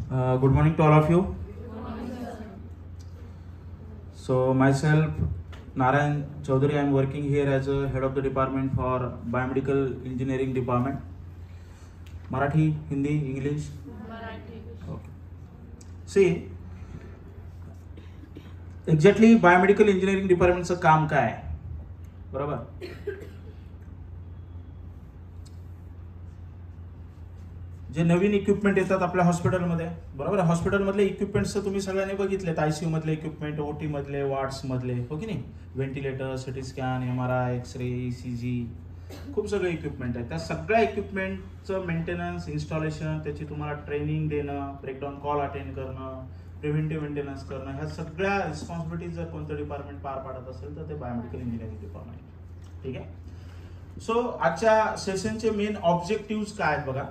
Good morning to all of you. So myself, Narayan Chaudhary, I am working here as a head of the department for biomedical engineering department. Marathi, Hindi, English? Marathi. Okay. See, exactly biomedical engineering department चं काम काय आहे? बरोबर? जे नवीन equipment येतात आपल्या हॉस्पिटलमध्ये, बरोबर, हॉस्पिटलमधले इक्विपमेंट्स तुम्ही सगळ्यांनी बघितलेत. आयसीयू मधले इक्विपमेंट, ओटी मधले, वॉर्ड्स मधले, हो की नाही, ventilator, CT scan, MRI, X-ray, ECG, खूप सगळे इक्विपमेंट आहेत. त्या सगळ्या इक्विपमेंटचं मेंटेनन्स, इन्स्टॉलेशन, त्याची तुम्हाला ट्रेनिंग देणं, ब्रेकडाऊन कॉल अटेंड करणं, प्रिव्हेंटिव्ह मेंटेनन्स करणं, ह्या सगळ्या रिस्पॉन्सिबिलिटीज जर कोणतं डिपार्टमेंट पार पाडत असेल तर ते बायोमेडिकल इंजिनिअरिंग डिपार्टमेंट. ठीक आहे. सो आजच्या सेशनचे मेन ऑब्जेक्टिव्ह काय आहेत बघा.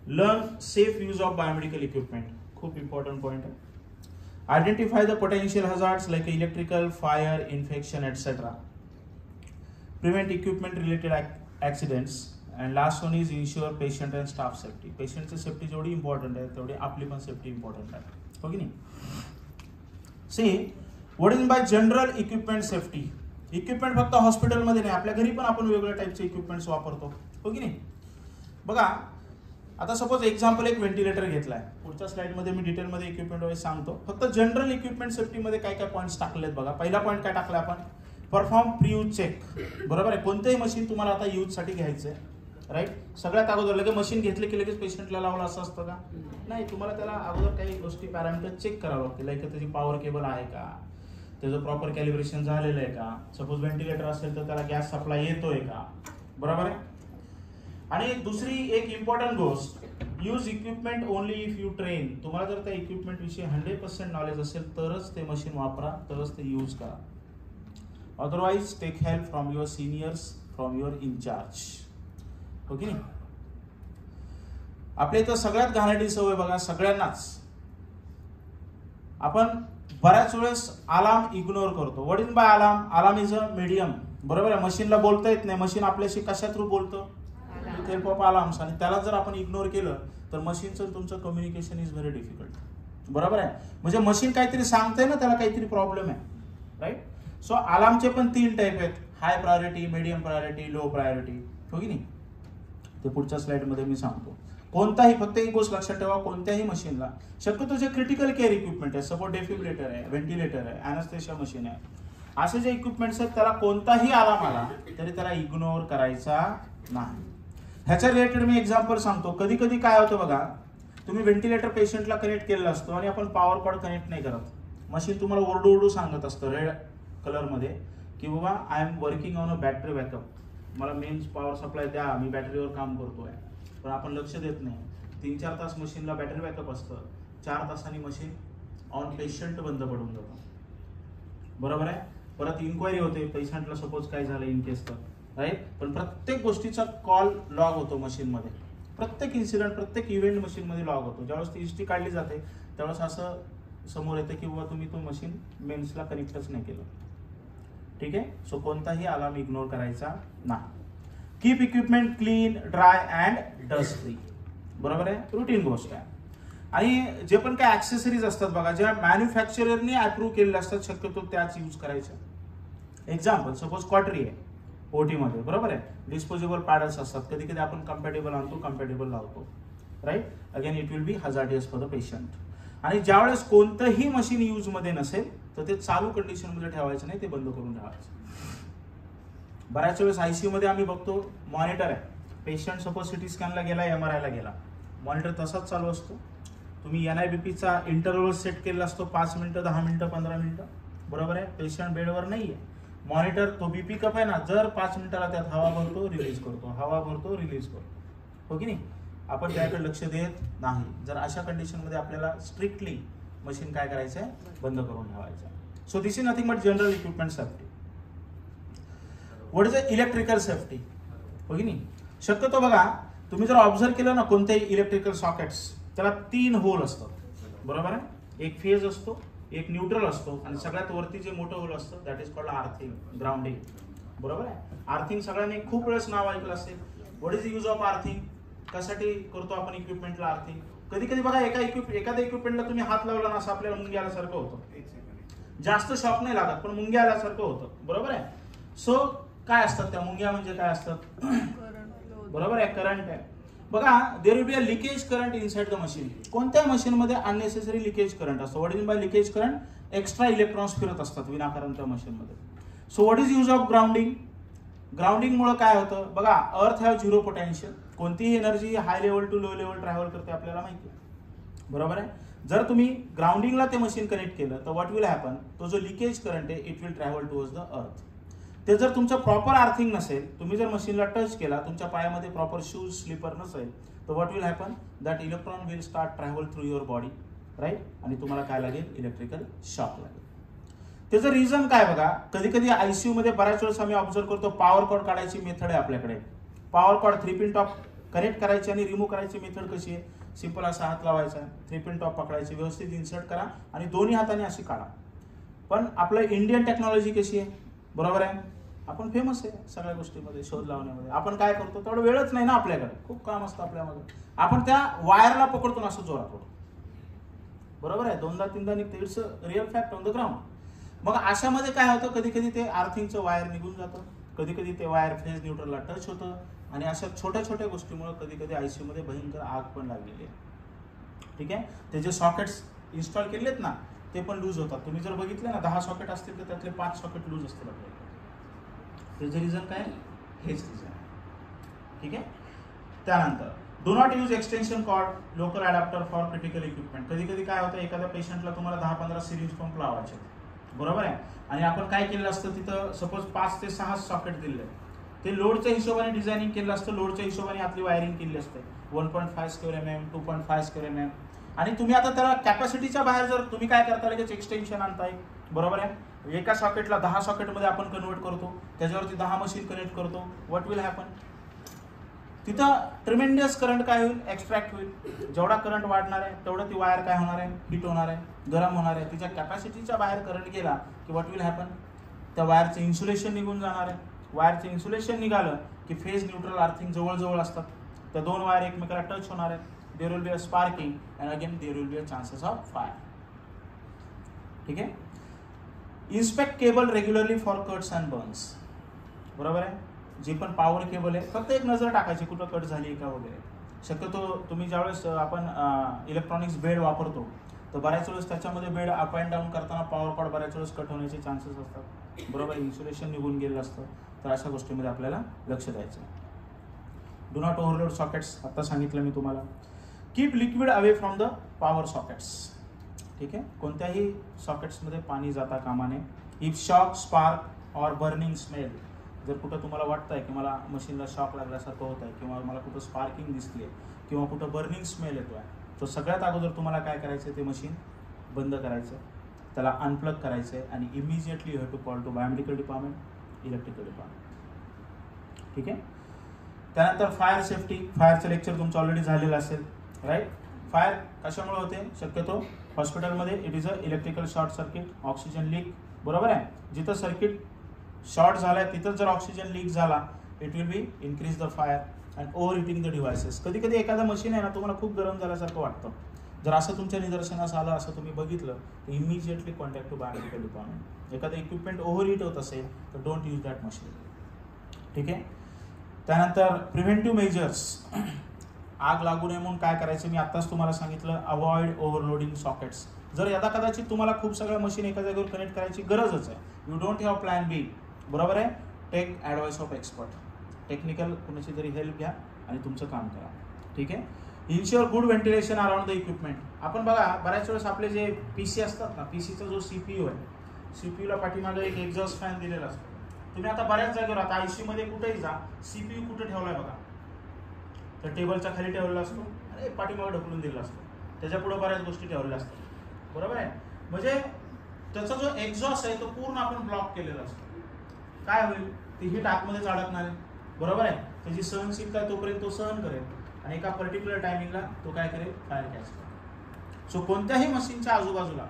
Learn safe use of biomedical equipment, खूप इम्पॉर्टंट पॉइंट आहे. Identify the potential hazards like electrical, fire, infection etcetera. Prevent equipment related accidents. And last one is ensure patient and staff safety. पेशंटची safety जेवढी important आहे तेवढी आपली पण safety important आहे, हो की नाही. See what is bye general equipment safety. Equipment फक्त हॉस्पिटलमध्ये नाही, आपल्या घरी पण आपण वेगवेगळ्या टाईपचे इक्विपमेंट्स वापरतो, हो की नाही. बघा, आता सपोज एक्झाम्पल एक व्हेंटिलेटर घेतलाय. पुढच्या स्लाइडमध्ये मी डिटेलमध्ये इक्विपमेंट वाईज सांगतो. फक्त जनरल इक्विपमेंट सेफ्टीमध्ये काय काय पॉईंट्स टाकलेत बघा. पहिला पॉईंट काय टाकला आपण, परफॉर्म प्री यूज चेक. बरोबर आहे. कोणतेही मशीन तुम्हाला आता यूजसाठी घ्यायचंय, राईट. सगळ्यात अगोदर लगेच मशीन घेतले की लगेच पेशंटला लावलं असं असतं का? नाही. तुम्हाला त्याला अगोदर काही गोष्टी पॅरामीटर चेक करावं लागतील. लाईक त्याची पॉवर केबल आहे का, त्याचं प्रॉपर कॅलिब्रेशन झालेलं आहे का, सपोज व्हेंटिलेटर असेल तर त्याला गॅस सप्लाय येतोय का, बरोबर आहे. आणि दुसरी एक इम्पॉर्टंट गोष्ट, use equipment only if you train. तुम्हाला जर त्या इक्विपमेंट विषयी 100% नॉलेज असेल तरच ते मशीन वापरा, तरच ते यूज करा. Otherwise take help from your seniors, from your incharge, हो की नाही. आपल्या इथं सगळ्यात घाणेरडी सवय बघा, सगळ्यांनाच. आपण बऱ्याच वेळेस अलार्म इग्नोर करतो. What is bye alarm. Alarm is a medium, बरोबर आहे. मशीनला बोलता येत नाही, मशीन आपल्याशी कशा थ्रू बोलतं, हेल्प ऑफ अलार्म्स. आणि त्याला जर आपण इग्नोर केलं तर मशीनचं तुमचं कम्युनिकेशन इज व्हेरी डिफिकल्ट, बरोबर आहे. म्हणजे मशीन काहीतरी सांगते ना, त्याला काहीतरी प्रॉब्लेम आहे, राईट. सो अलार्मचे पण 3 टाईप आहेत, high priority, medium priority, low priority, हो की नाही. ते पुढच्या स्लाइडमध्ये मी सांगतो. कोणताही, फक्त एक गोष्ट लक्षात ठेवा, कोणत्याही मशीनला शक्यतो जे क्रिटिकल केअर इक्विपमेंट आहे, सपोज डेफिब्रिलेटर आहे, व्हेंटिलेटर आहे, अॅनेस्थेशिया मशीन आहे, असे जे इक्विपमेंट्स आहेत त्याला कोणताही अलार्म आला तरी त्याला इग्नोर करायचा नाही. ह्याच्या रिलेटेड मी एक्झाम्पल सांगतो. कधी कधी काय होतं बघा, तुम्ही व्हेंटिलेटर पेशंटला कनेक्ट केलेला असतो आणि आपण पॉवर कॉर्ड कनेक्ट नाही करत. मशीन तुम्हाला ओरडू सांगत असतं रेड कलरमध्ये की बाबा I am working on a battery backup, मला मेन पॉवर सप्लाय द्या, मी बॅटरीवर काम करतोय. पण आपण लक्ष देत नाही. 3-4 तास मशीनला बॅटरी बॅकअप असतं, 4 तासांनी मशीन ऑन पेशंट बंद पडून जातं, बरोबर आहे. परत इन्क्वायरी होते, पेशंटला सपोज काय झालं इन केस तर, राईट. पण प्रत्येक गोष्टीचा कॉल लॉग होतो मशीनमध्ये, प्रत्येक इन्सिडेंट, प्रत्येक इव्हेंट मशीनमध्ये लॉग होतो. ज्यावेळेस ती हिस्ट्री काढली जाते त्यावेळेस असं समोर येतं की बाबा तुम्ही तो मशीन मेन्सला कनेक्टच नाही केलं, ठीक आहे. सो कोणताही अलार्म इग्नोर करायचा नाही. Keep equipment clean, dry and dust free, बरोबर आहे, रुटीन गोष्ट आहे. आणि जे पण काय ऍक्सेसरीज असतात बघा, ज्या मॅन्युफॅक्चररने अप्रूव्ह केलेल्या असतात शक्यतो त्याच यूज करायच्या. एक्झाम्पल, सपोज क्वाटरी आहे ओटी मध्ये, बरोबर आहे. डिस्पोजेबल पॅडल्स असतात, कधी कधी आपण कम्पॅटेबल आणतो, कम्पॅटेबल लावतो, right. Again it will be hazardous for the patient. आणि ज्यावेळेस कोणतंही मशीन यूज मध्ये नसेल तर ते चालू कंडिशन मध्ये ठेवायचं नाही, ते बंद करून ठेवायचं. बऱ्याच वेळेस आयसीयू मध्ये आम्ही बघतो मॉनिटर आहे, पेशंट सपोज सिटी स्कॅनला गेला, MRI ला गेला, मॉनिटर तसाच चालू असतो. तुम्ही NIBP चा इंटरव्हल सेट केलेला असतो, 5 मिनिटं, 10 मिनिटं, 15 मिनिटं, बरोबर आहे. पेशंट बेडवर नाहीये, मॉनिटर तो BP कप आहे ना, जर 5 मिनिटाला त्यात हवा भरतो, रिलीज करतो, हवा भरतो, रिलीज करतो, हो की नाही. आपण त्याकडे लक्ष देत नाही. जर अशा कंडिशन मध्ये आपल्याला स्ट्रिक्टली मशीन काय करायचंय, बंद करून ठेवायचं. So this is nothing but general equipment safety. What is a electrical safety, हो की नाही. शक्यतो बघा, तुम्ही जर ऑब्झर्व केलं ना कोणत्याही इलेक्ट्रिकल सॉकेट्स, त्याला 3 होल असतात, बरोबर आहे. एक फेज असतो, एक न्यूट्रल असतो, आणि सगळ्यात वरती जे मोठं होल असतं that is called earthing, grounding, बरोबर आहे. आर्थिंग सगळ्यांनी खूप वेळेस नाव ऐकलं असेल. What is use of earthing. कशासाठी करतो आपण इक्विपमेंटला अर्थिंग? कधी कधी बघा एखाद्या इक्विपमेंटला तुम्ही हात लावला ना असं आपल्याला मुंग्या आल्यासारखं होतं. जास्त शॉक नाही लागत पण मुंग्या आल्यासारखं होतं, बरोबर आहे. सो काय असतात त्या मुंग्या म्हणजे काय असतात? बरोबर आहे, करंट आहे. बघा there will be a leakage current inside the machine. कोणत्या मशीनमध्ये अननेसेसरी लिकेज करंट असतो? What is by leakage current? Extra electrons फिरत असतात विनाकारण त्या मशीनमध्ये. So what is use of grounding? Grounding मुळे काय होतं? बघा अर्थ हॅव झिरो पोटेन्शियल. कोणतीही energy high level to low level travel करते आपल्याला माहिती आहे, बरोबर आहे. जर तुम्ही ग्राउंडिंगला ते मशीन कनेक्ट केलं तर व्हॉट विल हॅपन? तो जो लिकेज करंट आहे it will travel towards the earth. ते जर तुमचं प्रॉपर अर्थिंग नसेल, तुम्ही जर मशीनला टच केला, तुमच्या पायामध्ये प्रॉपर शूज स्लीपर नसेल, तर what will happen? That electron will start travel through your body, right. आणि तुम्हाला काय लागेल? इलेक्ट्रिकल शॉक लागेल. त्याचं रिझन काय बघा, कधी कधी आयसीयू मध्ये बऱ्याच वेळेस आम्ही ऑब्झर्व करतो पॉवर कॉर्ड काढायची मेथड आहे आपल्याकडे. Power cord 3 pin top connect करायची आणि रिमूव्ह करायची मेथड कशी आहे? सिंपल असा हात लावायचा, 3 पिन टॉप पकडायची, व्यवस्थित इन्सर्ट करा आणि दोन्ही हाताने अशी काढा. पण आपलं इंडियन टेक्नॉलॉजी कशी आहे? बरोबर आहे, आपण फेमस आहे सगळ्या गोष्टीमध्ये, शोध लावण्यामध्ये. आपण काय करतो? तेवढं वेळच नाही ना आपल्याकडे, खूप काम असतं आपल्यामध्ये. आपण त्या वायरला पकडतो असं जोरात पडतो, बरोबर आहे. 2दा-3दा निघते. It's a real fact on the ground. मग अशामध्ये काय होतं? कधी कधी ते अर्थिंगचं वायर निघून जातं, कधी कधी ते वायर फेज न्यूट्रलला टच होतं आणि अशा छोट्या छोट्या गोष्टीमुळे कधी कधी आयसीयू मध्ये भयंकर आग पण लागलेली आहे. ठीक आहे. ते जे सॉकेट्स इन्स्टॉल केलेत ना ते पण लूज होतात. तुम्ही जर बघितले ना 10 सॉकेट असतील तर त्यातले 5 सॉकेट लूज असतील आपल्याकडे. त्याचं रिझन काय? हेच रिझन आहे. ठीक आहे. त्यानंतर do not use extension cord local adapter for critical equipment. कधी कधी काय होतं, एखाद्या पेशंटला तुम्हाला 10-15 सिरिंज पंप लावायचे, बरोबर आहे. आणि आपण काय केलं असतं, तिथं सपोज 5 ते 6 सॉकेट दिले, ते लोडच्या हिशोबाने डिझायनिंग केलं असतं, लोडच्या हिशोबाने आपली वायरिंग केली असते. 1.5 स्क्वेअर mm, 2.5 स्क्वेअर mm. आणि तुम्ही आता त्याला कॅपॅसिटीच्या बाहेर जर तुम्ही काय करता, लगेच एक्सटेन्शन आणताय, बरोबर आहे. एका सॉकेटला 10 सॉकेटमध्ये आपण कन्वर्ट करतो, त्याच्यावरती 10 मशीन कनेक्ट करतो. What will happen? तिथं ट्रिमेंडियस करंट काय होईल? एक्स्ट्रॅक्ट होईल. जेवढा करंट वाढणार आहे तेवढं ती वायर काय होणार आहे? हिट होणार आहे, गरम होणार आहे. तिच्या कॅपॅसिटीच्या बाहेर करंट गेला की व्हॉट विल हॅपन? त्या वायरचं इन्सुलेशन निघून जाणार आहे. वायरचं इन्सुलेशन निघालं की फेज न्यूट्रल अर्थिंग जवळ असतात, त्या दोन वायर एकमेकाला टच होणार आहेत. There will be a sparking and again there will be a chances of fire. ठीक आहे. Inspect cable regularly for cuts and burns. बरोबर आहे. जी पण पॉवर केबल आहे फक्त एक नजर टाकायची कुठं कट झाली का वगैरे. शक्यतो तुम्ही ज्यावेळेस आपण इलेक्ट्रॉनिक्स बेड वापरतो तर बऱ्याच वेळेस त्याच्यामध्ये बेड अप अँड डाऊन करताना पॉवर कॉर्ड बऱ्याच वेळेस कट होण्याचे चान्सेस असतात, बरोबर. इन्सुलेशन निघून गेलं असतं, तर अशा गोष्टीमध्ये आपल्याला लक्ष द्यायचं. डू नॉट ओव्हरलोड सॉकेट्स, आता सांगितलं मी तुम्हाला. Keep liquid away from the power sockets. ठीक आहे. कोणत्याही सॉकेट्समध्ये पाणी जाता कामा नये. If shock, spark or burning smell, जर कुठं तुम्हाला वाटतंय की मला मशीनला शॉक लागल्यासारखं होत आहे किंवा मला कुठं स्पार्किंग दिसली आहे किंवा कुठं बर्निंग स्मेल येतो आहे, तर सगळ्यात अगोदर तुम्हाला काय करायचं, ते मशीन बंद करायचं, त्याला अनप्लग करायचं आहे आणि immediately you have to call to biomedical department, electrical department. ठीक आहे. त्यानंतर फायर सेफ्टी. फायरचं लेक्चर तुमचं ऑलरेडी झालेलं असेल, राईट. फायर कशामुळे होते? शक्यतो हॉस्पिटलमध्ये it is a electrical short circuit, oxygen leak, बरोबर आहे. जिथं सर्किट शॉर्ट झालाय तिथं जर ऑक्सिजन लीक झाला it will be increase the fire and over heating the devices. कधी कधी एखादा मशीन आहे ना तुम्हाला खूप गरम झाल्यासारखं वाटतं, जर असं तुमच्या निदर्शनास आलं, असं तुम्ही बघितलं, तर immediately contact to biomedical department. एखादं इक्विपमेंट ओव्हर हिट होत असेल तर डोंट यूज दॅट मशीन. ठीक आहे. त्यानंतर प्रिव्हेंटिव्ह मेजर्स. आग लागू नये म्हणून काय करायचं मी आत्ताच तुम्हाला सांगितलं, अवॉइड ओव्हरलोडिंग सॉकेट्स. जर यदा कदाचित तुम्हाला खूप सगळ्या मशीन एका जागेवर कनेक्ट करायची गरजच आहे, you don't have plan B, बरोबर आहे, take advice of expert. Technical कुणाची तरी हेल्प घ्या आणि तुमचं काम करा. ठीक आहे. Ensure good ventilation around the equipment. आपण बघा बऱ्याच वेळेस आपले जे पीसी असतात ना, पीसीचा जो सीपीयू आहे, सीपीयूला पाठीमागे एक एक्झॉस्ट फॅन दिलेला असतो. तुम्ही आता बऱ्याच जागेवर आता आयसी मध्ये कुठेही जा, सीपीयू कुठे ठेवलाय बघा, तर टेबलच्या खाली ठेवलेला असतो आणि पाठीमागे ढकलून दिलेला असतो, त्याच्या पुढे बऱ्याच गोष्टी ठेवलेल्या असतात, बरोबर आहे. म्हणजे त्याचा जो एक्झॉस्ट आहे तो पूर्ण आपण ब्लॉक केलेला असतो. काय होईल, ती हीट आतमध्येच अडकणार आहे, बरोबर आहे. त्याची सहनशीलता आहे तोपर्यंत तो सहन करेल आणि एका पर्टिक्युलर टायमिंगला तो काय करेल, फायर कॅच करेल. सो कोणत्याही मशीनच्या आजूबाजूला,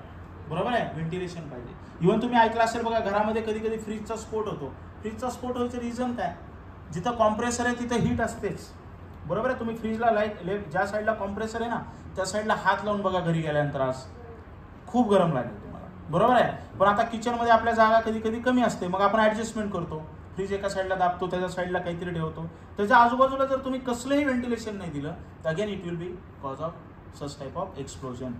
बरोबर आहे, व्हेंटिलेशन पाहिजे. इव्हन तुम्ही ऐकलं असेल बघा, घरामध्ये कधी कधी फ्रीजचा स्फोट होतो. फ्रीजचा स्फोट व्हायचं रिझन काय? जिथं कॉम्प्रेसर आहे तिथं हीट असतेच, बरोबर आहे. तुम्ही फ्रीजला ज्या साईडला कॉम्प्रेसर आहे ना त्या साईडला हात लावून बघा घरी गेल्यानंतर, आज खूप गरम लागेल तुम्हाला, बरोबर आहे. पण आता किचनमध्ये आपल्या जागा कधी कधी कमी असते, मग आपण ॲडजस्टमेंट करतो, फ्रीज एका साईडला दाबतो, त्याच्या साईडला काहीतरी ठेवतो, त्याच्या आजूबाजूला जर तुम्ही कसलंही व्हेंटिलेशन नाही दिलं तर again it will be cause of such type of explosion.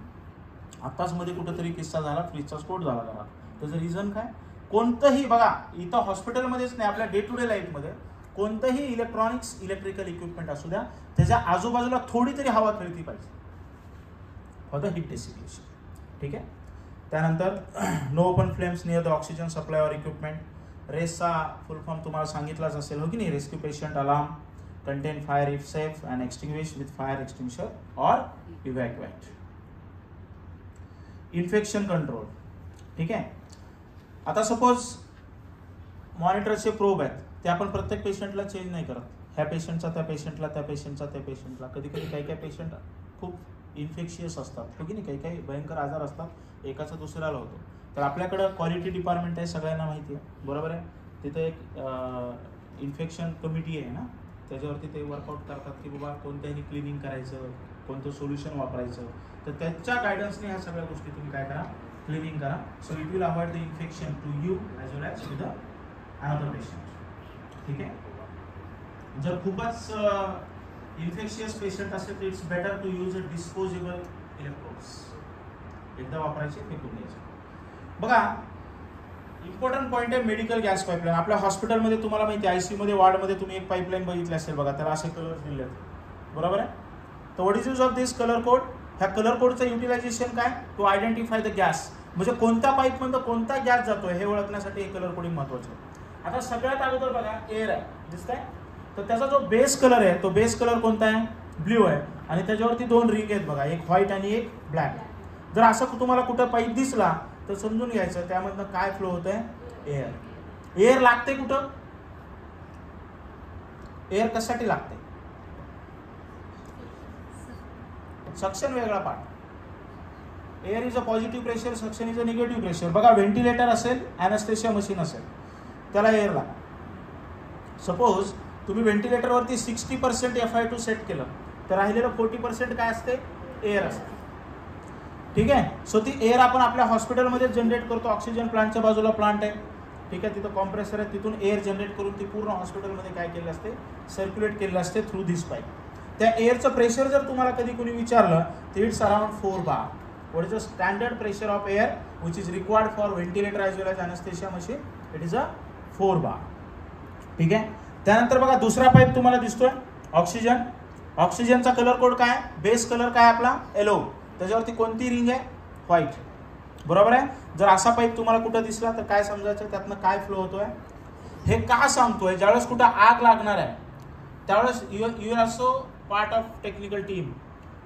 आत्ताच मध्ये कुठेतरी किस्सा झाला, फ्रीजचा स्फोट झाला घरात. त्याचं रिझन काय? कोणतंही बघा, इथं हॉस्पिटलमध्येच नाही, आपल्या डे टू डे लाईफमध्ये कोणतंही इलेक्ट्रिकल इक्विपमेंट असू द्या, त्याच्या आजूबाजूला थोडी तरी हवा खेळती पाहिजे फॉर द हीट डेसिपेशन. ठीक आहे. त्यानंतर no open flames near the oxygen supply or equipment. रेसचा फुल फॉर्म तुम्हाला सांगितलाच असेल, हो की नाही? Rescue patient alarm, contain fire if safe and extinguish with fire extinguisher or evacuate. Infection control. ठीक आहे. आता सपोज मॉनिटरचे प्रोब आहेत, ते आपण प्रत्येक पेशंटला चेंज नाही करत, ह्या पेशंटचा त्या पेशंटला, त्या पेशंटचा त्या पेशंटला. कधी कधी काही पेशंट खूप इन्फेक्शियस असतात, हो की नाही? काही भयंकर आजार असतात, एकाचा दुसऱ्याला होतो. तर आपल्याकडं क्वालिटी डिपार्टमेंट आहे, सगळ्यांना माहिती आहे, बरोबर आहे. तिथे एक इन्फेक्शन कमिटी आहे ना, त्याच्यावरती ते वर्कआउट करतात की बाबा कोणत्याही क्लिनिंग करायचं, कोणतं सोल्युशन वापरायचं. तर त्याच्या गायडन्सने ह्या सगळ्या गोष्टी तुम्ही काय करा, क्लिनिंग करा. So it will avoid the infection to you as well as to the another patient. ठीक आहे. जर खूपच इन्फेक्शियस पेशंट असेल तर it's better to use a disposable electrodes. एकदा वापरायचे, फेकून द्यायचे. बघा, इम्पॉर्टंट पॉईंट आहे मेडिकल गॅस पाईपलाईन. आपल्या हॉस्पिटलमध्ये तुम्हाला माहिती आहे, ICU मध्ये, वॉर्डमध्ये तुम्ही एक पाईपलाईन बघितली असेल बघा, त्याला असे कलर दिले आहेत, बरोबर आहे. तर what is use of this colour code? ह्या कलर कोडचं युटिलायझेशन काय? टू आयडेंटिफाय द गॅस, म्हणजे कोणत्या पाईपमधून कोणता गॅस जातोय हे ओळखण्यासाठी हे कलर कोडिंग महत्वाचं आहे. आता सगळ्यात अगोदर बघा, एअर आहे, दिसतंय? तर त्याचा जो बेस कलर आहे, तो बेस कलर कोणता आहे? ब्ल्यू आहे. आणि त्याच्यावरती 2 रिंग आहेत बघा, एक व्हाईट आणि एक ब्लॅक. जर असं तुम्हाला कुठं पाईप दिसला तर समजून घ्यायचं त्यामधनं काय फ्लो होत आहे? एअर. एअर लागते कुठं? एअर कशासाठी लागते? सक्शन वेगळा part. Air is a positive pressure, suction is a negative pressure. बघा, व्हेंटिलेटर असेल, ॲनेस्थेशिया मशीन असेल, त्याला एअर लागतं. सपोज तुम्ही व्हेंटिलेटरवरती 60% FI2 सेट केलं तर राहिलेलं 40% काय असते? एअर असते. ठीक आहे. सो ती एअर आपण आपल्या हॉस्पिटलमध्ये जनरेट करतो. ऑक्सिजन प्लांटच्या बाजूला प्लांट आहे, ठीक आहे, तिथं कॉम्प्रेसर आहे, तिथून एअर जनरेट करून ती पूर्ण हॉस्पिटलमध्ये काय केलं असते? सर्क्युलेट केलं असते थ्रू दिस पाईप. त्या एअरचं प्रेशर जर तुम्हाला कधी कोणी विचारलं तर it's around 4 bar. What is the standard pressure of air which is required for ventilator as well as anaesthesia machine? It is a 4 bar. ठीक आहे. त्यानंतर बघा, दुसरा पाईप तुम्हाला दिसतोय, ऑक्सिजन. ऑक्सिजनचा कलर कोड काय? बेस कलर काय आपला? येलो. त्याच्यावरती कोणती रिंग आहे? व्हाईट, बरोबर आहे. जर असा पाईप तुम्हाला कुठं दिसला तर काय समजायचं? त्यातनं काय फ्लो होतोय? हे का सांगतोय? ज्यावेळेस कुठं आग लागणार आहे त्यावेळेस you are so part of technical team.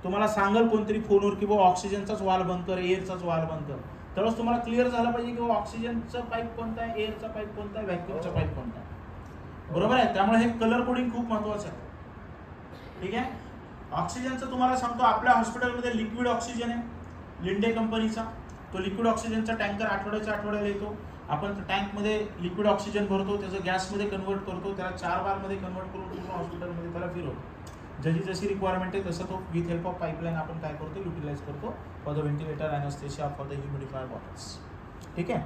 तुम्हाला सांगेल कोणतरी फोनवर की बाबा ऑक्सिजनचाच वाल बंद कर, एअरचाच वाल बंद कर. त्यावेळेस तुम्हाला क्लिअर झालं पाहिजे की ऑक्सिजनचा पाईप कोणता आहे, एअरचा पाईप कोणता आहे, व्हॅक्युमचा पाईप कोणता आहे, बरोबर आहे. त्यामुळे हे कलर कोडिंग खूप महत्वाचं आहे. ठीक आहे. ऑक्सिजनचं तुम्हाला सांगतो, आपल्या हॉस्पिटलमध्ये लिक्विड ऑक्सिजन आहे, लिंडे कंपनीचा. तो लिक्विड ऑक्सिजनचा टँकर आठवड्याला येतो. आपण टँकमध्ये लिक्विड ऑक्सिजन भरतो, त्याचं गॅसमध्ये कन्वर्ट करतो, त्याला 4 बारमध्ये कन्वर्ट करून पूर्ण हॉस्पिटलमध्ये त्याला फिरवतो. जशी रिक्वायरमेंट आहे तसं तो विथ हेल्प ऑफ पाईपलाईन आपण काय करतो? युटिलाइज करतो for the ventilator, anaesthesia, for the humidifier bottles. ठीक आहे.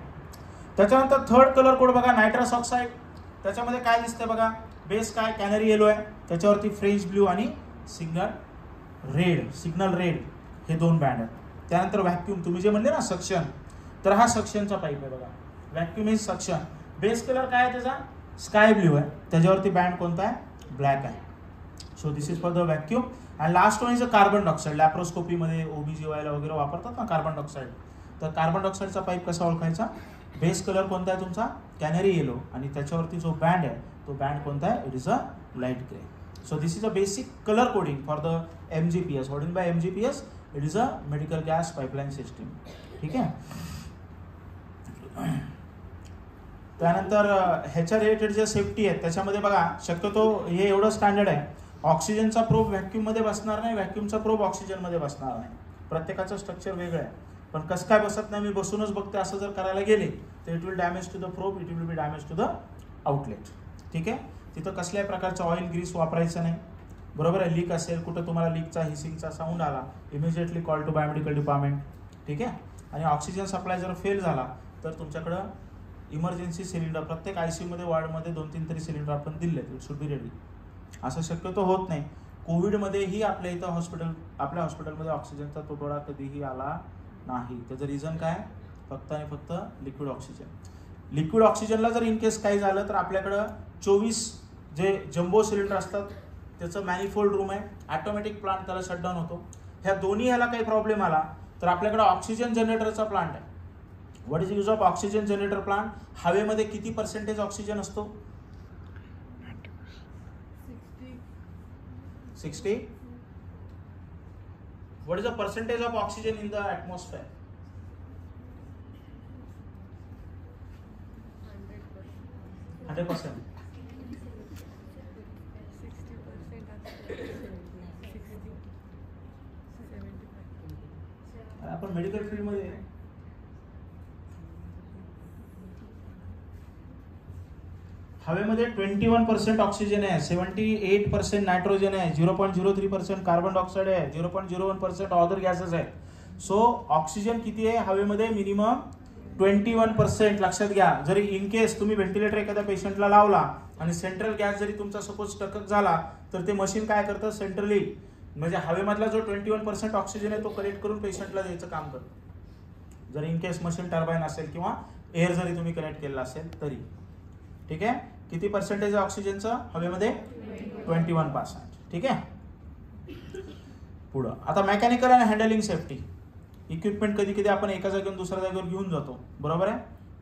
त्याच्यानंतर थर्ड कलर कोड बघा, नायट्रस ऑक्साईड. त्याच्यामध्ये काय दिसतंय बघा, बेस काय? कॅनरी येलो आहे, त्याच्यावरती फ्रेंच ब्ल्यू आणि सिग्नल रेड हे 2 बँड आहेत. त्यानंतर व्हॅक्यूम, तुम्ही जे म्हणले ना सक्शन, तर हा सक्शनचा पाईप आहे बघा. Vacuum is suction. Base colour काय आहे त्याचा? स्काय ब्ल्यू आहे, त्याच्यावरती बँड कोणता आहे? ब्लॅक आहे. So this is for the vacuum. And last one is a carbon dioxide. लॅप्रोस्कोपीमध्ये OBGYला वगैरे वापरतात ना कार्बन डायऑक्साईड. तर कार्बन डायऑक्साईडचा पाईप कसा ओळखायचा? बेस कलर कोणता आहे तुमचा? Canary yellow. आणि त्याच्यावरती जो बँड आहे तो बँड कोणता आहे? It is a light grey. So this is a basic color coding for the MGPS. What is by MGPS? It is a medical gas pipeline system. ठीक आहे. त्यानंतर ह्याच्या रिलेटेड जे सेफ्टी आहे त्याच्यामध्ये बघा, शक्यतो हे एवढं स्टँडर्ड आहे, ऑक्सिजनचा प्रोब व्हॅक्यूममध्ये बसणार नाही, व्हॅक्यूमचा प्रोब ऑक्सिजनमध्ये बसणार नाही. प्रत्येकाचं स्ट्रक्चर वेगळं आहे. पण कसं काय बसत नाही, मी बसूनच बघते असं जर करायला गेले तर it will damage to the probe, it will be damage to the outlet. ठीक आहे. तिथं कसल्याही प्रकारचं ऑइल ग्रीस वापरायचं नाही. बरोबर आहे. लीक असेल, कुठं तुम्हाला लीकचा हिसिंगचा साऊंड आला, immediately call to biomedical department. ठीक आहे. आणि ऑक्सिजन सप्लाय जर फेल झाला तर तुमच्याकडं इमर्जन्सी सिलेंडर, प्रत्येक ICU मध्ये वॉर्डमध्ये 2-3 तरी सिलेंडर आपण दिले, इट शुड बी रेडी. असं शक्यतो होत नाही. कोविडमध्येही आपल्या इथं आपल्या हॉस्पिटलमध्ये ऑक्सिजनचा तुटवडा कधीही आला नाही. त्याचं रिझन काय? फक्त आणि फक्त लिक्विड ऑक्सिजन. लिक्विड ऑक्सिजनला जर इन केस काही झालं तर आपल्याकडं 24 जे जम्बो सिलेंडर असतात त्याचं मॅनिफोल्ड रूम आहे, ऑटोमॅटिक प्लांट त्याला शटडाऊन होतो. ह्या दोन्ही ह्याला काही प्रॉब्लेम आला तर आपल्याकडे ऑक्सिजन जनरेटरचा प्लांट आहे. What is use of oxygen generator plant? हवेमध्ये किती % ऑक्सिजन असतो? 60. What is the percentage of oxygen in the atmosphere? 100%. आपण मेडिकल फील्डमध्ये हवेमध्ये 21% ऑक्सिजन आहे, 78% नायट्रोजन आहे, 0.03% कार्बन डायऑक्साईड आहे, 0.01% अदर गॅसेस आहेत. सो ऑक्सिजन किती आहे हवेमध्ये? मिनिमम 21%. लक्षात घ्या. जरी इन केस तुम्ही व्हेंटिलेटर एखाद्या पेशंटला लावला आणि सेंट्रल गॅस जरी तुमचा सपोज टकक झाला तर ते मशीन काय करतं? सेंट्रली म्हणजे हवेमधला जो 21% ऑक्सिजन आहे तो कलेक्ट करून पेशंटला द्यायचं काम करतं. जर इन केस मशीन टर्बाईन असेल किंवा एअर जरी तुम्ही कनेक्ट केला असेल तरी. ठीक आहे. किती पर्सेंटेज आहे ऑक्सिजनचं हवेमध्ये? 21%. ठीक आहे. पुढं आता मेकॅनिकल आणि हँडलिंग सेफ्टी. इक्विपमेंट कधी कधी आपण एका जागेवरून दुसऱ्या जागेवर घेऊन जातो, बरोबर आहे.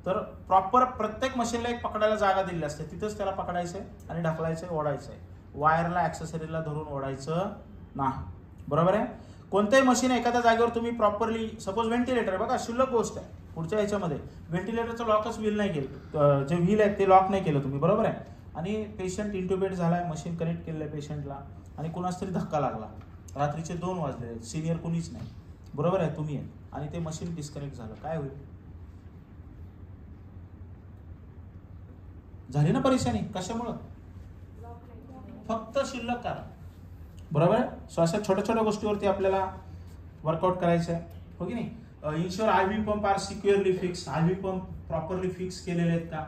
तर प्रॉपर प्रत्येक मशीनला एक पकडायला जागा दिलेली असते, तिथंच त्याला पकडायचं आहे आणि ढकलायचं आहे, ओढायचं आहे. वायरला ॲक्सेसरीला धरून ओढायचं नाही, बरोबर आहे. कोणत्याही मशीन एखाद्या जागेवर तुम्ही प्रॉपरली, सपोज व्हेंटिलेटर बघा, शुल्लक गोष्ट आहे. पुढच्या ह्याच्यामध्ये व्हेंटिलेटरचं लॉकच व्हील नाही केलं, जे व्हील आहेत ते लॉक नाही केलं तुम्ही, बरोबर आहे. आणि पेशंट इंट्युबेट झालाय, मशीन कनेक्ट केलेलं आहे पेशंटला आणि कुणाच तरी धक्का लागला, रात्रीचे 2 वाजले, सिनियर कुणीच नाही, बरोबर आहे, तुम्ही आहे, आणि ते मशीन डिस्कनेक्ट झालं, काय होईल? झाली ना परेशानी. कशामुळं? फक्त शिल्लक कारण, बरोबर आहे. सो अशा छोट्या छोट्या गोष्टीवरती आपल्याला वर्कआउट करायचं आहे, हो की नाही. Ensure IV pump are securely fix. IV pump properly fix केलेले आहेत का,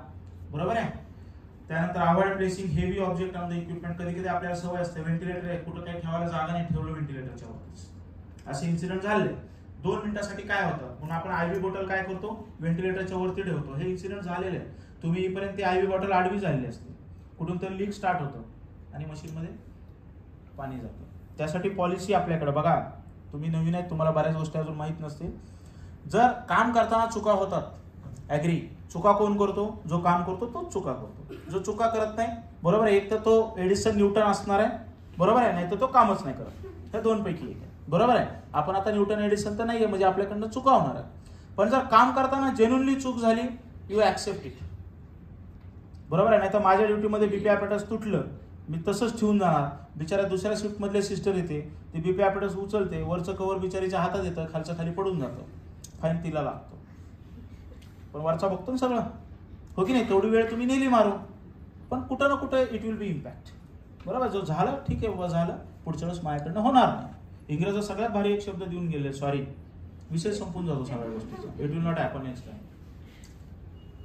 बरोबर आहे. त्यानंतर avoid placing heavy object on the equipment. कधी कधी आपल्याला सवय असते, व्हेंटिलेटर आहे, कुठं काही ठेवायला जागा नाही, ठेवलं व्हेंटिलेटरच्या वरतीच, असे इन्सिडेंट झाले. 2 मिनिटासाठी काय होतं, म्हणून आपण IV बॉटल काय करतो, व्हेंटिलेटरच्या वरती ठेवतो. हे इन्सिडेंट झालेले आहे. तुम्ही इपर्यंत ती IV बॉटल आडवी झालेली असते, कुठून तरी लीक स्टार्ट होतं आणि मशीनमध्ये पाणी जातं. त्यासाठी पॉलिसी आपल्याकडे बघा, तुम्ही नवीन आहेत, तुम्हाला बऱ्याच गोष्टी अजून माहीत नसतील. जर काम करताना चुका होतात, ॲग्री, चुका कोण करतो? जो काम करतो तोच चुका करतो. जो चुका करत नाही, बरोबर आहे, एक तर तो एडिसन न्यूटन असणार आहे, बरोबर आहे, नाही तर तो कामच नाही करत. ह्या 2 पैकी एक आहे, बरोबर आहे. आपण आता न्यूटन एडिसन तर नाही आहे, म्हणजे आपल्याकडनं चुका होणार आहे. पण जर काम करताना जेन्युनली चूक झाली, यू ॲक्सेप्ट इट, बरोबर आहे. नाही तर माझ्या ड्युटीमध्ये बीपी ॲपरेटस तुटलं, मी तसंच ठेवून जाणार. बिचारा दुसऱ्या शिफ्टमधले सिस्टर येते, ती बीपी ॲपरेटस उचलते, वरचं कवर बिचारीच्या हातात येतं, खालचं खाली पडून जातं, फाईन तिला लागतो. पण वरचा बघतो ना सगळं, हो की नाही. तेवढी वेळ तुम्ही नेली मारून, पण कुठं ना कुठं इट विल बी इम्पॅक्ट, बरोबर. जो झालं ठीक आहे, व झालं, पुढच्या वेळेस माझ्याकडनं होणार नाही. इंग्रज सगळ्यात भारी एक शब्द देऊन गेले, सॉरी, विषय संपून जातो सगळ्या गोष्टीचा. It will not happen next time,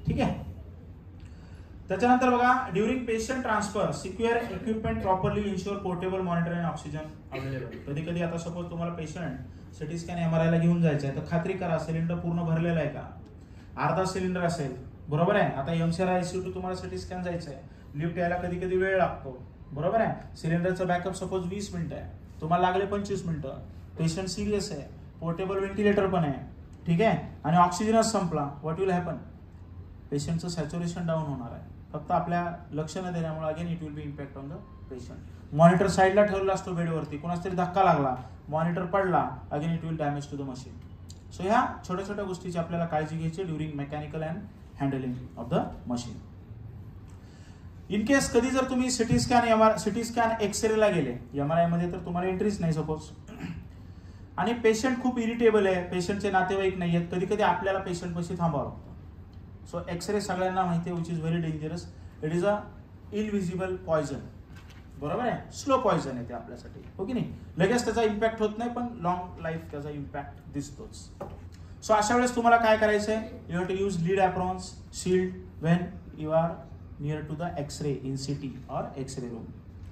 ठीक आहे. त्याच्यानंतर बघा, during patient transfer secure equipment properly ensure portable monitor and oxygen available. कधी कधी आता सपोज तुम्हाला पेशंट सिटी स्कॅन MRI ला घेऊन जायचं आहे, तर खात्री करा सिलेंडर पूर्ण भरलेला आहे का. अर्धा सिलेंडर असेल, बरोबर आहे. आता MCR ICU तुम्हाला सिटी स्कॅन जायचं आहे, लिफ्ट यायला कधी कधी वेळ लागतो, बरोबर आहे. सिलेंडरचं बॅकअप सपोज 20 मिनिटं आहे, तुम्हाला लागले 25 मिनिटं, पेशंट सिरियस आहे, पोर्टेबल व्हेंटिलेटर पण आहे, ठीक आहे, आणि ऑक्सिजनच संपला, व्हॉट विल हॅपन? पेशंटचं सॅच्युरेशन डाऊन होणार आहे. फक्त आपल्या लक्ष न देण्यामुळे again it will be impact on the patient. Monitor साईडला ठेवला असतो बेडवरती, कोणाच तरी धक्का लागला, मॉनिटर पडला, again it will damage to the machine. So ह्या छोट्या छोट्या गोष्टीची आपल्याला काळजी घ्यायची during mechanical and handling of the machine. In case कधी जर तुम्ही सिटी स्कॅन एक्सरेला गेले, MRI मध्ये तर तुम्हाला एंट्रीच नाही सपोज, आणि पेशंट खूप इरिटेबल आहे, पेशंटचे नातेवाईक नाही आहेत, कधी कधी आपल्याला पेशंट पाशी थांबावं लागतं. सो एक्सरे सगळ्यांना माहिती आहे, which is very dangerous. It is a invisible poison, बरोबर आहे, स्लो पॉइझन आहे ते आपल्यासाठी, हो की नाही. लगेच त्याचा इम्पॅक्ट होत नाही, पण लॉंग लाईफ त्याचा इम्पॅक्ट दिसतोच. सो अशा वेळेस तुम्हाला काय करायचं आहे, you have to use lead aprons shield when you are near to the X-ray in CT or X-ray room.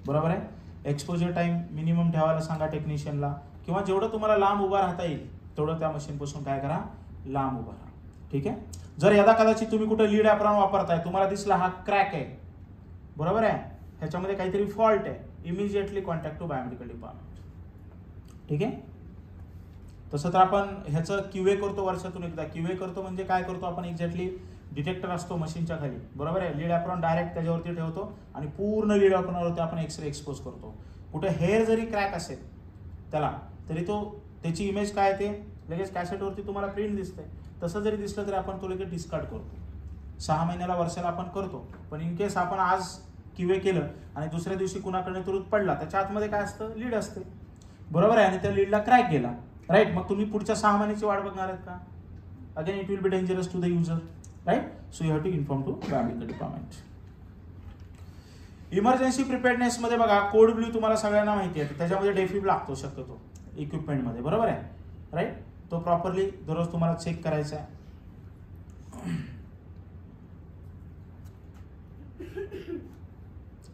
बरोबर आहे. एक्सपोजर टाइम मिनिमम ठेवायला सांगा टेक्निशियनला, किंवा जेवढं तुम्हाला लांब उभा राहता येईल तेवढं त्या मशीनपासून काय करा, लांब उभा राहा. ठीक आहे. जर यदा कदाचित तुम्ही कुठे लीड ॲप्रॉन वापरताय, तुम्हाला दिसला हा क्रॅक आहे, बरोबर आहे, ह्याच्यामध्ये काहीतरी फॉल्ट आहे, immediately contact to biomedical department. ठीक आहे. तसं तर आपण ह्याचं क्यूए करतो वर्षातून एकदा. क्यूए करतो म्हणजे काय करतो आपण, एक्झॅक्टली डिटेक्टर असतो मशीनच्या खाली, बरोबर आहे, लीड ॲप्रॉन डायरेक्ट त्याच्यावरती ठेवतो आणि पूर्ण लीड ॲप्रॉनवरती आपण एक्सरे एक्सपोज करतो. कुठे हेअर जरी क्रॅक असेल त्याला, तरी त्याची इमेज काय ते लगेच कॅसेटवरती तुम्हाला प्रिंट दिसते. तसं जरी दिसलं तरी आपण तो लगेच डिस्कार्ड करतो. 6 महिन्याला वर्षाला आपण करतो. पण इन केस आपण आज क्यूए केलं आणि दुसऱ्या दिवशी कुणाकडे तुरुत पडला, त्याच्या आतमध्ये काय असतं, लीड असते, बरोबर आहे, आणि त्या लीडला क्रॅक गेला, राईट. मग तुम्ही पुढच्या 6 महिन्याची वाट बघणार आहेत का? Again it will be dangerous to the user, right. So you have to inform to biomedical department. Emergency preparedness मध्ये बघा, कोड ब्ल्यू तुम्हाला सगळ्यांना माहिती आहे, त्याच्यामध्ये डेफिब लागतो शक्यतो इक्विपमेंटमध्ये, बरोबर आहे, राईट. तो प्रॉपरली दररोज तुम्हाला चेक करायचा आहे.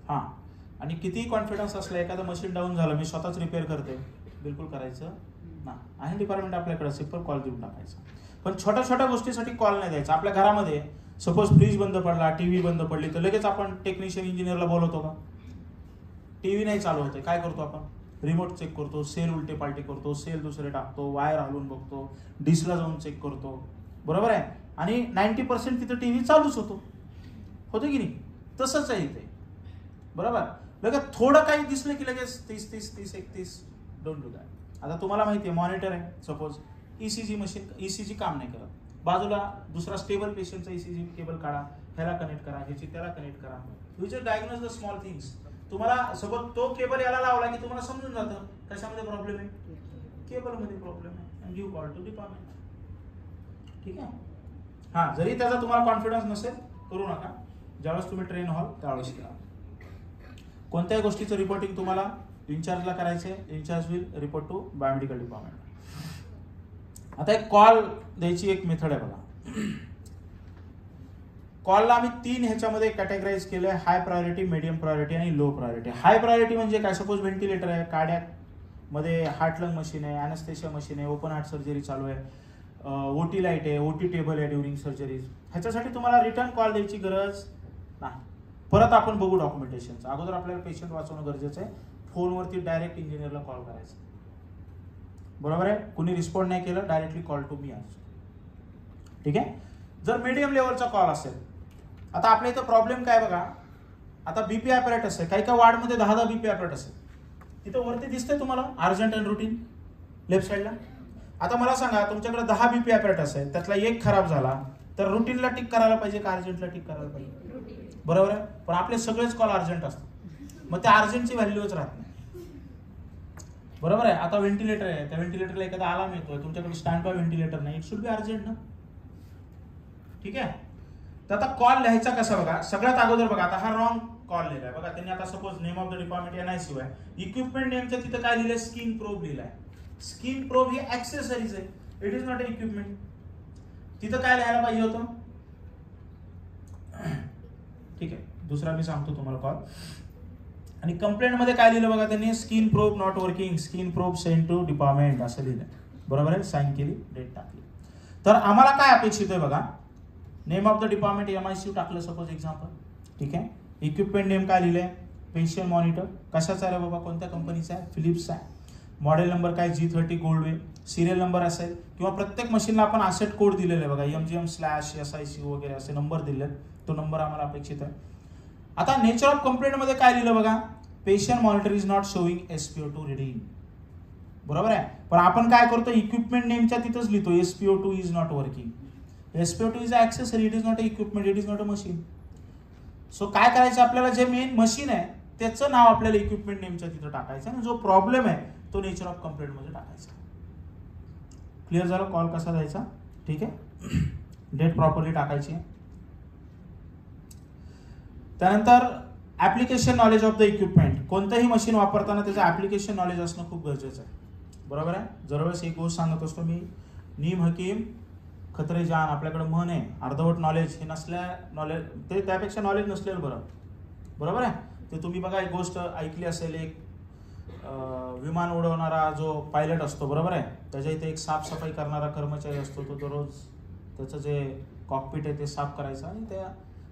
हां, आणि कितीही कॉन्फिडन्स असला, एखादं मशीन डाऊन झालं, मी स्वतःच रिपेअर करते, बिलकुल करायचं ना. आहे डिपार्टमेंट आपल्याकडे, सिम्पल कॉल देऊन टाकायचा. पण छोट्या छोट्या गोष्टीसाठी कॉल नाही द्यायचा. आपल्या घरामध्ये सपोज फ्रीज बंद पडला, टीव्ही बंद पडली, तर लगेच आपण टेक्निशियन इंजिनियरला बोलवतो का? टीव्ही नाही चालू होते, काय करतो आपण, रिमोट चेक करतो, सेल उलटे पालटे करतो, सेल दुसरे टाकतो, वायर हलवून बघतो, डिशला जाऊन चेक करतो, बरोबर आहे. आणि 90% तिथं टीव्ही चालूच होतो की नाही? तसंच आहे इथे, बरोबर. लगेच थोडं काही दिसलं की लगेच 30-31 डोंट डू दॅट. आता तुम्हाला माहिती आहे, मॉनिटर आहे सपोज, ईसीजी मशीन, ईसीजी काम नाही करत, बाजूला दुसरा स्टेबल पेशंटचा ईसीजी केबल काढा, ह्याला कनेक्ट करा, ह्याची त्याला कनेक्ट करा. You just diagnose the small things. तुम्हाला सपोज तो केबल याला लावला की तुम्हाला समजून जातं कशामध्ये प्रॉब्लेम आहे, केबलमध्ये प्रॉब्लेम आहे, and give call to department. ठीक आहे. हां, जरी त्याचा तुम्हाला कॉन्फिडन्स नसेल, करू नका. ज्यावेळेस तुम्ही ट्रेन व्हाल त्यावेळेस करा. कोणत्याही गोष्टीचं रिपोर्टिंग तुम्हाला इन्चार्जला करायचं आहे, incharge will report to biomedical department. आता एक कॉल द्यायची एक मेथड आहे बघा. कॉलला आम्ही 3 ह्याच्यामध्ये कॅटेगराईज केलं आहे, हाय प्रायोरिटी, मीडियम प्रायोरिटी आणि लो प्रायोरिटी. हाय प्रायोरिटी म्हणजे काय, सपोज व्हेंटिलेटर आहे, कार्डियक मध्ये हार्ट लंग मशीन आहे, अॅनेस्थेशिया मशीन आहे, ओपन हार्ट सर्जरी चालू आहे, ओटी लाईट आहे, ओटी टेबल आहे ड्युरिंग सर्जरीज. ह्याच्यासाठी तुम्हाला रिटर्न कॉल द्यायची गरज नाही. परत आपण बघू डॉक्युमेंटेशनचं. अगोदर आपल्याला पेशंट वाचवणं गरजेचं आहे. फोनवरती डायरेक्ट इंजिनियरला कॉल करायचा, बरोबर आहे. कुणी रिस्पॉन्ड नाही केलं, डायरेक्टली कॉल टू मी आज. ठीक आहे. जर मीडियम लेवलचा कॉल असेल, आता आपल्या इथं प्रॉब्लेम काय बघा, आता बीपी ॲपरेटस आहे, काही काही वार्डमध्ये 10 बीपी ॲपरेटस आहे. तिथं वरती दिसतंय तुम्हाला अर्जंट अँड रुटीन लेफ्ट साईडला. आता मला सांगा, तुमच्याकडे 10 बीपी ॲपरेटस आहे, त्यातला एक खराब झाला तर रुटीनला टिक करायला पाहिजे का अर्जंटला टिक करायला पाहिजे, बरोबर आहे. पण आपले सगळेच कॉल अर्जंट असतात, मग त्या अर्जंटची व्हॅल्यूच राहत नाही, बरोबर आहे. आता व्हेंटिलेटर आहे, त्या व्हेंटिलेटरला एखादा अलार्म येतोय, तुमच्याकडे स्टँड बाय व्हेंटिलेटर नाही, इट शुड बी अर्जंट ना. ठीक आहे. तर आता कॉल लिहायचा कसा बघा. सगळ्यात अगोदर बघा, आता हा रॉंग कॉल लिहिलाय बघा त्यांनी. आता suppose name of the department NICU आहे, इक्विपमेंट नेमचं तिथं काय लिहिलंय, स्किन प्रोब लिहिलाय. स्किन प्रोब ही ऍक्सेसरीज आहे, it is not a equipment. तिथं काय लिहायला पाहिजे होतं. ठीक आहे, दुसरा मी सांगतो तुम्हाला कॉल. आणि कंप्लेंट मध्ये काय लिहिलं बघा त्यांनी, skin probe not working, skin probe send to department असं लिहिलंय, बरोबर आहे. साईन केली, डेट टाकली. तर आम्हाला काय अपेक्षित आहे बघा, नेम ऑफ द डिपार्टमेंट एमआयसीयू टाकलं सपोज एक्झाम्पल. ठीक आहे. इक्विपमेंट नेम काय लिहिलंय, पेशियंट मॉनिटर. कशाचा आहे बाबा, कोणत्या कंपनीचा आहे, फिलिप्स आहे. मॉडेल नंबर काय, G30 गोल्डवे. सिरियल नंबर असेल, किंवा प्रत्येक मशीनला आपण असेट कोड दिलेला आहे बघा, MGM/SICU वगैरे असे नंबर दिले, तो नंबर आम्हाला अपेक्षित आहे. आता नेचर ऑफ कंप्लेंट मध्ये काय लिहिलं बघा, patient monitor is not showing SpO2 reading, बरोबर आहे. पण आपण काय करतो, इक्विपमेंट नेमच्या तिथंच लिहितो SpO2 is not working. SpO2 is a accessory, it is not a equipment, it is not a machine. So काय करायचं आपल्याला, जे मेन मशीन आहे त्याचं नाव आपल्याला इक्विपमेंट नेमच्या तिथं टाकायचं आणि जो प्रॉब्लेम आहे तो नेचर ऑफ कंप्लेंट मध्ये टाकायचा. क्लिअर झालं कॉल कसा द्यायचा. ठीक आहे. डेट प्रॉपरली टाकायची. त्यानंतर application knowledge of the equipment. कोणतंही मशीन वापरताना त्याचं ऍप्लिकेशन नॉलेज असणं खूप गरजेचं आहे. बरोबर आहे. दरवेळेस एक गोष्ट सांगत असतो मी, नीम हकीम खतरे जान. आपल्याकडे म्हण आहे, अर्धवट नॉलेज हे नॉलेज ते त्यापेक्षा नॉलेज नसलेलं बरं. बरोबर आहे. ते तुम्ही बघा, एक गोष्ट ऐकली असेल, एक विमान उडवणारा जो पायलट असतो, बरोबर आहे, त्याच्या इथे एक साफसफाई करणारा कर्मचारी असतो. तो दररोज त्याचं जे कॉकपिट आहे ते साफ करायचं आणि त्या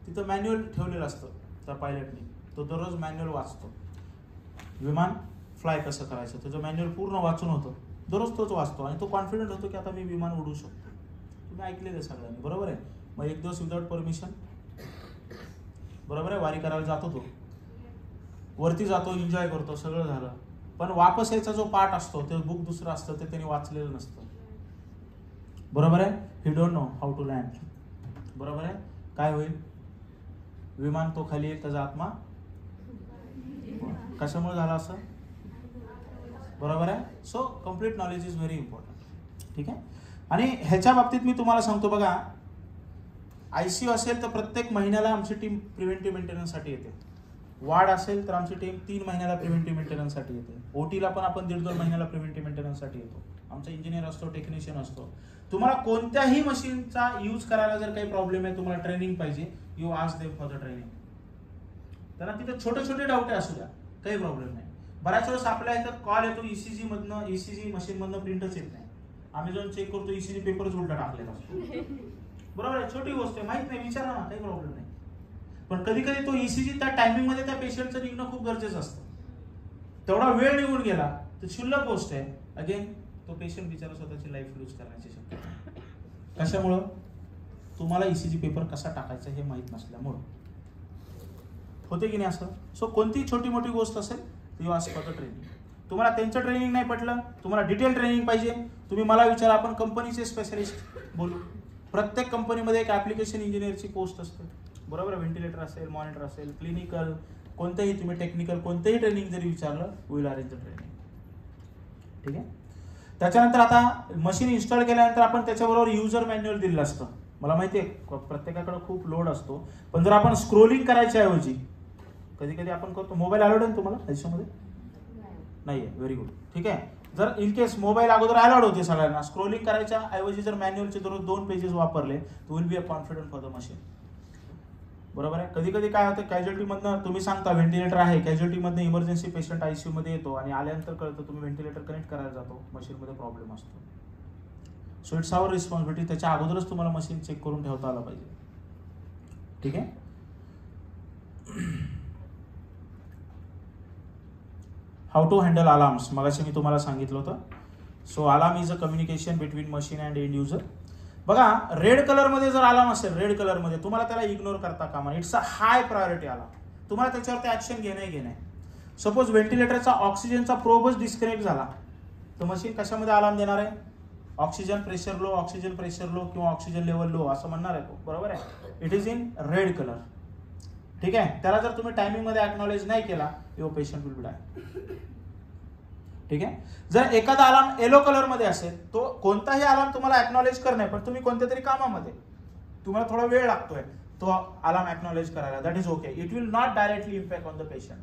तिथं मॅन्युअल ठेवलेलं असतं त्या पायलटने. तो दररोज मॅन्युअल वाचतो, विमान फ्लाय कसं करायचं त्याचं मॅन्युअल पूर्ण वाचून होतं. दररोज तोच वाचतो आणि तो कॉन्फिडंट होतो की आता मी विमान उडवू शकतो. तुम्ही ऐकलेलं सगळ्यांनी, बरोबर आहे. मग एक दिवस विदाउट परमिशन, बरोबर आहे, वारी करायला जातो, तो वरती जातो, एन्जॉय करतो, सगळं झालं. पण वापस यायचा जो पार्ट असतो ते बुक दुसरं असतं, ते त्यांनी वाचलेलं नसतं. बरोबर आहे. He don't know how to land. बरोबर आहे. काय होईल, विमान तो खाली येईल, त्याचा आत्मा कशामुळे झाला असं. बरोबर आहे. So complete knowledge is very important. ठीक आहे. आणि ह्याच्या बाबतीत मी तुम्हाला सांगतो बघा, ICU असेल तर प्रत्येक महिन्याला आमची टीम प्रिव्हेंटिव्ह मेंटेनन्ससाठी येते. वार्ड असेल तर आमची टीम 3 महिन्याला प्रिव्हेंटिव्ह मेंटेनन्ससाठी येते. OTला पण आपण 1.5-2 महिन्याला प्रिव्हेंटिव्ह मेंटेनन्ससाठी येतो. आमचा इंजिनियर असतो, टेक्निशियन असतो. तुम्हाला कोणत्याही मशीनचा यूज करायला जर काही प्रॉब्लेम आहे, तुम्हाला ट्रेनिंग पाहिजे, you ask them for the training. त्यांना तिथे छोटे छोटे डाऊट असू द्या, काही प्रॉब्लेम नाही. बऱ्याच वेळेस आपल्या इथं कॉल येतो ECG मधनं, ECG मशीन मधनं प्रिंटच येत नाही. आम्ही जाऊन चेक करतो, ECG पेपरच उलटा टाकलेला असतो. बरोबर आहे. छोटी गोष्ट आहे, माहित नाही, विचारा ना, काही प्रॉब्लेम नाही. पण कधी कधी तो ECG त्या टायमिंग मध्ये त्या पेशंटचं निघणं खूप गरजेचं असतं. तेवढा वेळ निघून गेला तर क्षुल्लक गोष्ट आहे, अगेन तो पेशंट बिचारा स्वतःची लाईफ लूज करण्याची शक्यता आहे. कशामुळं, तुम्हाला ECG पेपर कसा टाकायचा हे माहित नसल्यामुळं. होते की नाही असं. सो कोणतीही छोटी मोठी गोष्ट असेल you ask for the training. तुम्हाला त्यांचं ट्रेनिंग नाही पटलं, तुम्हाला डिटेल ट्रेनिंग पाहिजे, तुम्ही मला विचारा, आपण कंपनीचे स्पेशलिस्ट बोलू. प्रत्येक कंपनीमध्ये एक ऍप्लिकेशन इंजिनियरची पोस्ट असते. बरोबर. व्हेंटिलेटर असेल, मॉनिटर असेल, क्लिनिकल, कोणतेही तुम्ही टेक्निकल कोणतेही ट्रेनिंग जरी विचारलं, विल अरेंज द ट्रेनिंग. ठीक आहे. त्याच्यानंतर आता मशीन इन्स्टॉल केल्यानंतर आपण त्याच्याबरोबर युजर मॅन्युअल दिलेलं असतं. मला माहिती आहे प्रत्येकाकडे खूप लोड असतो, पण जर आपण स्क्रोलिंग करायच्या ऐवजी, कधी कधी आपण करतो, मोबाईल अलाउड आहे तुम्हाला आयुष्यामध्ये नाहीये, व्हेरी गुड. ठीक आहे. जर इन केस मोबाईल अगोदर अलाउड होते सगळ्यांना, स्क्रोलिंग करायच्या ऐवजी जर मॅन्युअलचे दररोज 2 पेजेस वापरले, तो will be a confident for the machine. बरोबर आहे. कधी कधी काय होतं, कॅज्युअलिटी मधनं तुम्ही सांगता व्हेंटिलेटर आहे, कॅज्युअलिटी मधनं इमर्जन्सी पेशंट ICU मध्ये येतो आणि आल्यानंतर कळतं तुम्ही व्हेंटिलेटर कनेक्ट करायला जातो, मशीन मध्ये प्रॉब्लेम असतो. सो इट्स आवर रिस्पॉन्सिबिलिटी, त्याच्या अगोदरच तुम्हाला मशीन चेक करून ठेवता आलं पाहिजे. ठीक आहे. हाऊ टू हँडल अलार्म्स, मगाशी मी तुम्हाला सांगितलं होतं. So alarm is a communication between machine and end user. बघा, रेड कलर मध्ये जर अलार्म असेल, रेड कलर मध्ये, तुम्हाला त्याला इग्नोर करता कामा नये. It's a high priority alarm. तुम्हाला त्याच्यावरती ऍक्शन घेणे. सपोज व्हेंटिलेटरचा ऑक्सिजनचा प्रोबच डिस्कनेक्ट झाला तर मशीन कशामध्ये अलार्म देणार आहे, oxygen pressure low, oxygen pressure low किंवा ऑक्सिजन लेवल लो असं म्हणणार आहे तो. बरोबर आहे. It is in red colour. ठीक आहे. त्याला जर तुम्ही टायमिंग मध्ये अॅक्नॉलेज नाही केला, युअर पेशंट विल बी डाय. ठीक आहे. जर एखादा अलार्म येलो कलर मध्ये असेल, तो कोणताही अलार्म तुम्हाला अॅक्नॉलेज करणे, पण तुम्ही कोणत्या तरी कामामध्ये तुम्हाला थोडा वेळ लागतोय तो अलार्म अॅक्नॉलेज करायला, that is okay. It will not directly impact on the patient.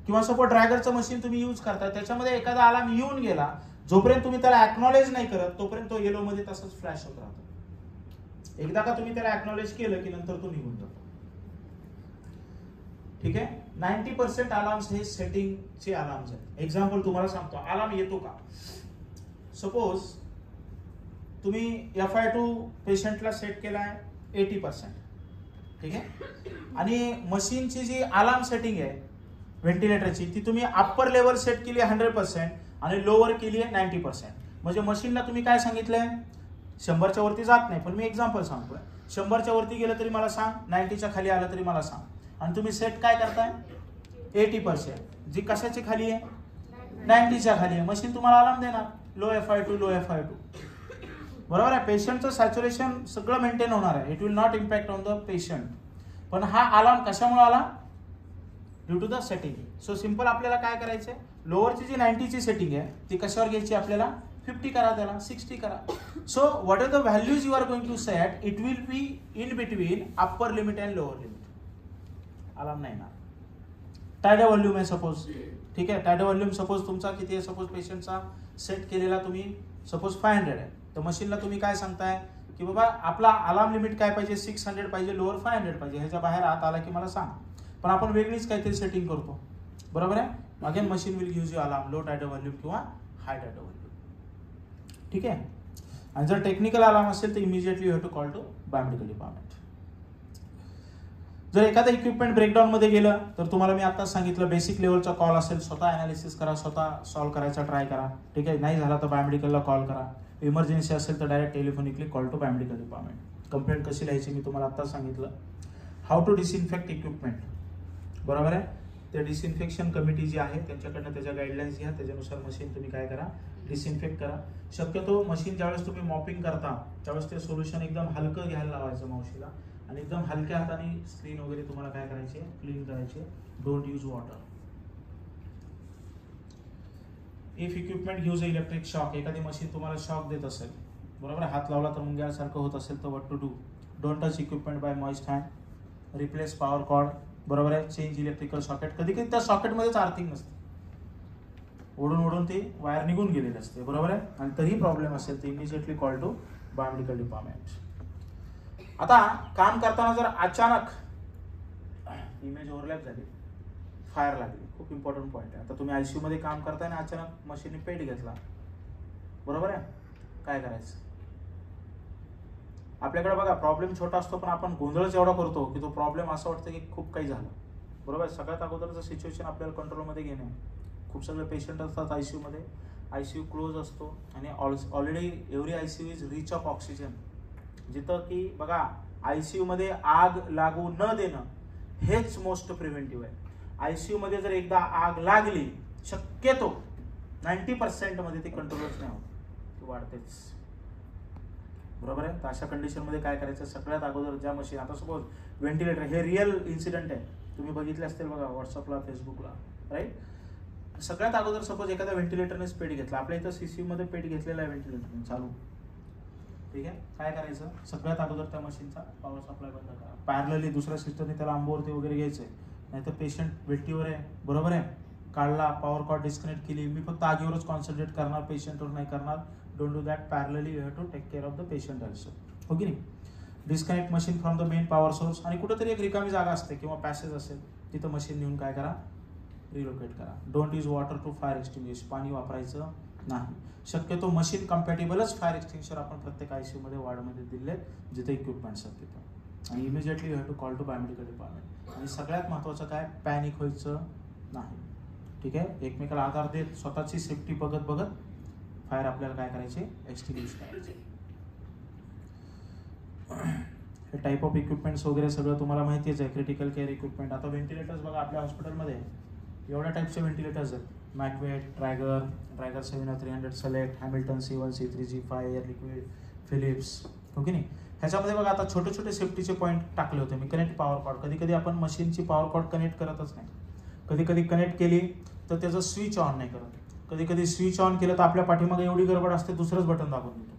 किंवा सपोज ड्रॅगरचं मशीन तुम्ही यूज करता, त्याच्यामध्ये एखादा अलार्म येऊन गेला, जोपर्यंत तुम्ही त्याला अॅक्नॉलेज नाही करत तोपर्यंत तो येलो मध्ये तसंच फ्लॅश होत राहतो. एकदा का तुम्ही त्याला अॅक्नॉलेज केलं की नंतर तो निघून जातो. ठीक आहे. 90% अलार्म्स हे सेटिंगचे अलार्म्स आहेत. एक्झाम्पल तुम्हाला सांगतो, अलार्म येतो का, सपोज तुम्ही FI2 पेशंटला सेट केलाय 80%. ठीक आहे. आणि मशीनची जी अलार्म सेटिंग आहे व्हेंटिलेटरची, ती तुम्ही अप्पर लेवल सेट केली 100% आणि लोअर केली आहे 90%. म्हणजे मशीनला तुम्ही काय सांगितलंय, 100च्या वरती जात नाही, पण मी एक्झाम्पल सांगतोय, 100च्या वरती गेलं तरी मला सांग, 90च्या खाली आलं तरी मला सांग. आणि तुम्ही सेट काय करताय 80%, जी कशाची खाली आहे, 90च्या खाली आहे. मशीन तुम्हाला अलार्म देणार, लो FI2, लो FI2. बरोबर आहे. पेशंटचं सॅच्युरेशन सगळं मेंटेन होणार आहे. It will not impact on the patient. पण हा अलार्म कशामुळे आला, due to the setting. So simple आपल्याला काय करायचंय, लोअरची जी 90ची सेटिंग आहे ती कशावर घ्यायची, आपल्याला 50 करा, त्याला 60 करा. So what are the values you are going to set, it will be in between upper limit and lower limit. Alarm नाही येणार. टायडा व्हॉल्यूम आहे सपोज, ठीक आहे. टायडा व्हॉल्यूम सपोज तुमचा किती आहे, सपोज पेशंटचा सेट केलेला तुम्ही सपोज 500 आहे, तर मशीनला तुम्ही काय सांगताय की बाबा आपला अलार्म लिमिट काय पाहिजे, 600 पाहिजे, लोअर 500 पाहिजे, ह्याच्या बाहेर आत आला की मला सांग. पण आपण वेगळीच काहीतरी सेटिंग करतो, बरोबर आहे. Again machine will give you alarm low tidal volume किंवा हाय टायडा व्हॉल्यूम, ठीक आहे. आणि जर टेक्निकल अलार्म असेल तर immediately you have to call to biomedical department. जर एखादा इक्विपमेंट ब्रेकडाऊन मध्ये गेलं तर तुम्हाला मी आताच सांगितलं बेसिक लेवलचा कॉल असेल, स्वतः अनालिसिस करा, स्वतः सॉल्व्ह करायचा ट्राय करा, ठीक आहे. नाही झाला तर बायोमेडिकलला कॉल करा. इमर्जन्सी असेल तर direct telephonically call to biomedical department. Complaint कशी लिहायची मी तुम्हाला आताच सांगितलं. हाऊ टू डिसइन्फेक्ट इक्विपमेंट, बरोबर आहे. ते डिसइन्फेक्शन कमिटी जी आहे त्यांच्याकडनं त्याच्या गाईडलाईन्स घ्या, त्याच्यानुसार मशीन तुम्ही काय करा, डिसइन्फेक्ट करा. शक्यतो मशीन ज्यावेळेस तुम्ही मॉपिंग करता त्यावेळेस ते सोल्युशन एकदम हलकं घ्यायला लावायचं मावशीला, आणि एकदम हलक्या हाताने स्क्रीन वगैरे तुम्हाला काय करायचे, क्लीन करायचे. Don't use water. If equipment use electric shock, एखादी मशीन तुम्हाला शॉक देत असेल, बरोबर, हात लावला तर मुंग्यासारखं होत असेल तर what to do. Don't touch equipment by moist hand. Replace power cord, बरोबर आहे. Change electrical socket. कधी कधी त्या सॉकेटमध्येच आर्थिंग नसते, ओढून ओढून ती वायर निघून गेलेली असते, बरोबर आहे. आणि तरी प्रॉब्लेम असेल तर immediately call to biomedical department. आता काम करताना जर अचानक इमेज ओव्हरलॅप झाली, फायर लागली, खूप इम्पॉर्टंट पॉईंट आहे. आता तुम्ही आयसीयू मध्ये काम करताय आणि अचानक मशीनने पेट घेतला, बरोबर आहे, काय करायचं. आपल्याकडे बघा प्रॉब्लेम छोटा असतो पण आपण गोंधळच एवढा करतो की तो प्रॉब्लेम असं वाटतं की खूप काही झालं, बरोबर. सगळ्यात अगोदरचं सिच्युएशन आपल्याला कंट्रोलमध्ये घेणे. खूप सगळे पेशंट असतात आयसीयू मध्ये, आयसीयू क्लोज असतो आणि already every ICU is rich of oxygen. जिथं की बघा आयसीयू मध्ये आग लागू न देणं हेच मोस्ट प्रिव्हेंटिव्ह आहे. आयसीयू मध्ये जर एकदा आग लागली शक्यतो 90% मध्ये ती कंट्रोलच नाही होत, ती वाढतेच, बरोबर आहे. तर अशा कंडिशन मध्ये काय करायचं, सगळ्यात अगोदर ज्या मशीन, आता सपोज व्हेंटिलेटर, हे रिअल इन्सिडेंट आहे, तुम्ही बघितले असतील बघा व्हॉट्सअपला, फेसबुकला, राईट. सगळ्यात अगोदर सपोज एखाद्या व्हेंटिलेटरनेच पेट घेतला, आपल्या इथं सीसीयू मध्ये पेट घेतलेला आहे व्हेंटिलेटरने चालू, ठीक आहे. काय करायचं, सगळ्यात अगोदर त्या मशीनचा पॉवर सप्लाय बंद करा. पॅरलली दुसऱ्या सिस्टरने त्याला आंबोवरती वगैरे घ्यायचंय, नाही तर पेशंट वेल्टीवर आहे, बरोबर आहे, काढला, पॉवर कॉर्ड डिस्कनेक्ट केली. मी फक्त आगीवरच कॉन्सन्ट्रेट करणार, पेशंटवर नाही करणार. Don't do that. Parallelly you have to take care of the patient also, हो की नाही. Disconnect machine from the main power source. आणि कुठेतरी एक रिकामी जागा असते किंवा पॅसेज असेल तिथं मशीन नेऊन काय करा, रिलोकेट करा. Don't use water to fire extinguish. पाणी वापरायचं नाही. शक्यतो मशीन कम्पॅटेबलच फायर एक्सटिंग्विशर आपण प्रत्येक आयसीयू मध्ये वार्डमध्ये दिले जिथे इक्विपमेंट्स आहेत तिथं. आणि immediately you have to call to biomedical department. आणि सगळ्यात महत्त्वाचं काय, पॅनिक व्हायचं नाही, ठीक आहे. एकमेकाला आधार देत स्वतःची सेफ्टी बघत बघत फायर आपल्याला काय करायचे, एक्सटिंग्विश करायचे. हे टाईप ऑफ इक्विपमेंट्स वगैरे सगळं तुम्हाला माहितीच आहे. Critical care equipment. आता व्हेंटिलेटर्स बघा आपल्या हॉस्पिटलमध्ये एवढ्या टाईपचे व्हेंटिलेटर्स आहेत. मॅकवेट, ट्रायगर 7300 select, Hamilton C1, C3, G5, Air Liquide, Philips, हो की नाही. ह्याच्यामध्ये बघा आता छोटे छोटे सेफ्टीचे पॉईंट टाकले होते मी. Connect power cord. कधी कधी आपण मशीनची पॉवर कॉर्ड कनेक्ट करतच नाही. कधी कधी कनेक्ट केली तर त्याचं स्विच ऑन नाही करत. कधी कधी स्विच ऑन केलं तर आपल्या पाठीमागे एवढी गडबड असते दुसरंच बटन दाबून देतो,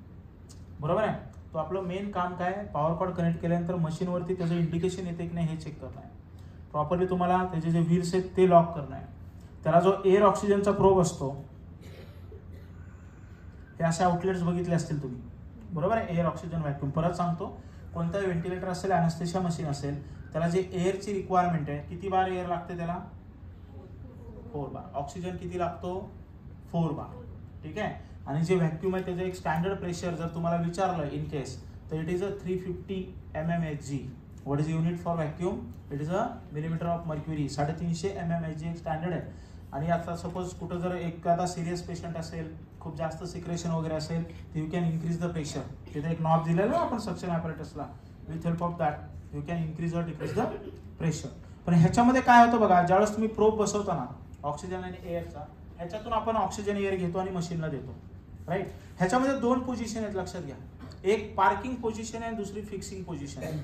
बरोबर आहे. तो आपलं मेन काम काय, पॉवर कॉर्ड कनेक्ट केल्यानंतर मशीनवरती त्याचं इंडिकेशन येते की नाही हे चेक करणं आहे. प्रॉपरली तुम्हाला त्याचे जे व्हील्स आहेत ते लॉक करणं आहे. त्याला जो एअर ऑक्सिजनचा प्रोब असतो, हे असे आउटलेट्स बघितले असतील तुम्ही, बरोबर आहे. Air oxygen vacuum. परत सांगतो, कोणताही व्हेंटिलेटर असेल, अॅनेस्थेशिया मशीन असेल, त्याला जे एअरची रिक्वायरमेंट आहे, किती बार एअर लागते त्याला, 4 बार. ऑक्सिजन किती लागतो, 4 बार, ठीक आहे. आणि जे व्हॅक्यूम आहे त्याचं एक स्टँडर्ड प्रेशर जर तुम्हाला विचारलं इन केस, तर it is a 350 mmHg. What is unit for vacuum, it is a millimetre of mercury. 350 mmHg एक स्टँडर्ड आहे. आणि आता सपोज कुठं जर एखादा सिरियस पेशंट असेल, खूप जास्त सिक्रेशन वगैरे असेल, तर you can increase the pressure. तिथे एक नॉब दिलेलं आहे आपण सक्शन ॲपरेटसला, with help of that you can increase or decrease the pressure. पण ह्याच्यामध्ये काय होतं बघा, ज्यावेळेस तुम्ही प्रोब बसवता ना ऑक्सिजन आणि एअरचा, ह्याच्यातून आपण ऑक्सिजन एअर घेतो आणि मशीनला देतो, राईट. ह्याच्यामध्ये 2 पोझिशन आहेत, लक्षात घ्या. एक पार्किंग पोझिशन आहे, दुसरी फिक्सिंग पोझिशन आहे.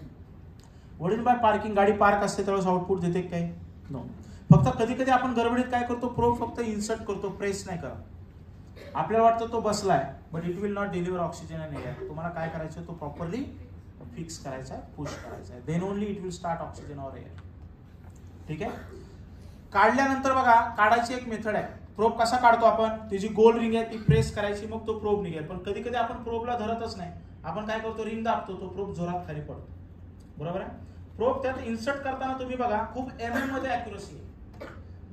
वडील बाय पार्किंग, गाडी पार्क असते त्यावेळेस आउटपुट देते काय, नो. फक्त कधी कधी आपण गडबडीत काय करतो, प्रोब फक्त इन्सर्ट करतो, प्रेस नाही करत. आपल्याला वाटतं तो बसलाय, but it will not deliver oxygen and air. तुम्हाला काय करायचं, तो प्रॉपरली फिक्स करायचा आहे, पुश करायचा आहे. Then only it will start oxygen or air. ठीक आहे. काढल्यानंतर बघा काढायची एक मेथड आहे. प्रोब कसा काढतो आपण, ती जी गोल रिंग आहे ती प्रेस करायची, मग तो प्रोब निघेल. पण कधी कधी आपण प्रोबला धरतच नाही, आपण काय करतो, रिंग दाबतो, तो प्रोब जोरात खाली पडतो. बरोबर आहे. प्रोब त्यात इन्सर्ट करताना तुम्ही बघा खूप mm मध्ये अॅक्युरसी आहे.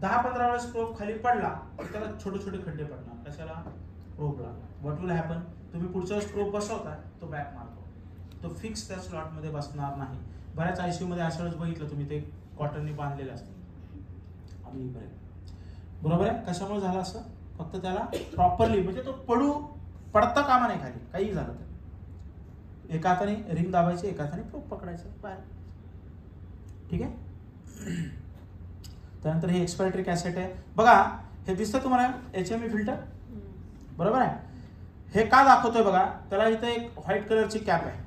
10-15 वेळेस प्रोब खाली पडला तर त्याला छोटे छोटे खड्डे पडणार. कशाला, प्रोबला. व्हॉट विल हॅपन, तुम्ही पुढच्या वेळेस प्रोब बसवता तो बॅक मारतो, तो फिक्स त्या स्लॉट मध्ये बसणार नाही. बऱ्याच आयसीयू मध्ये अशा वेळेस बघितलं तुम्ही ते कॉटननी बांधलेले असते. आम्ही बरोबर आहे. कशामुळे झालं असं, फक्त त्याला प्रॉपरली म्हणजे तो पडता कामा नाही खाली, काही झालं तर एका हाताने रिंग दाबायची, एका हाताने प्रोब पकडायचं बाहेर. ठीक आहे. त्यानंतर हे एक्सपायट्री कॅसेट आहे बघा, हे दिसतं तुम्हाला HME फिल्टर, बरोबर आहे. हे का दाखवतोय बघा, त्याला इथे एक व्हाईट कलरची कॅप आहे.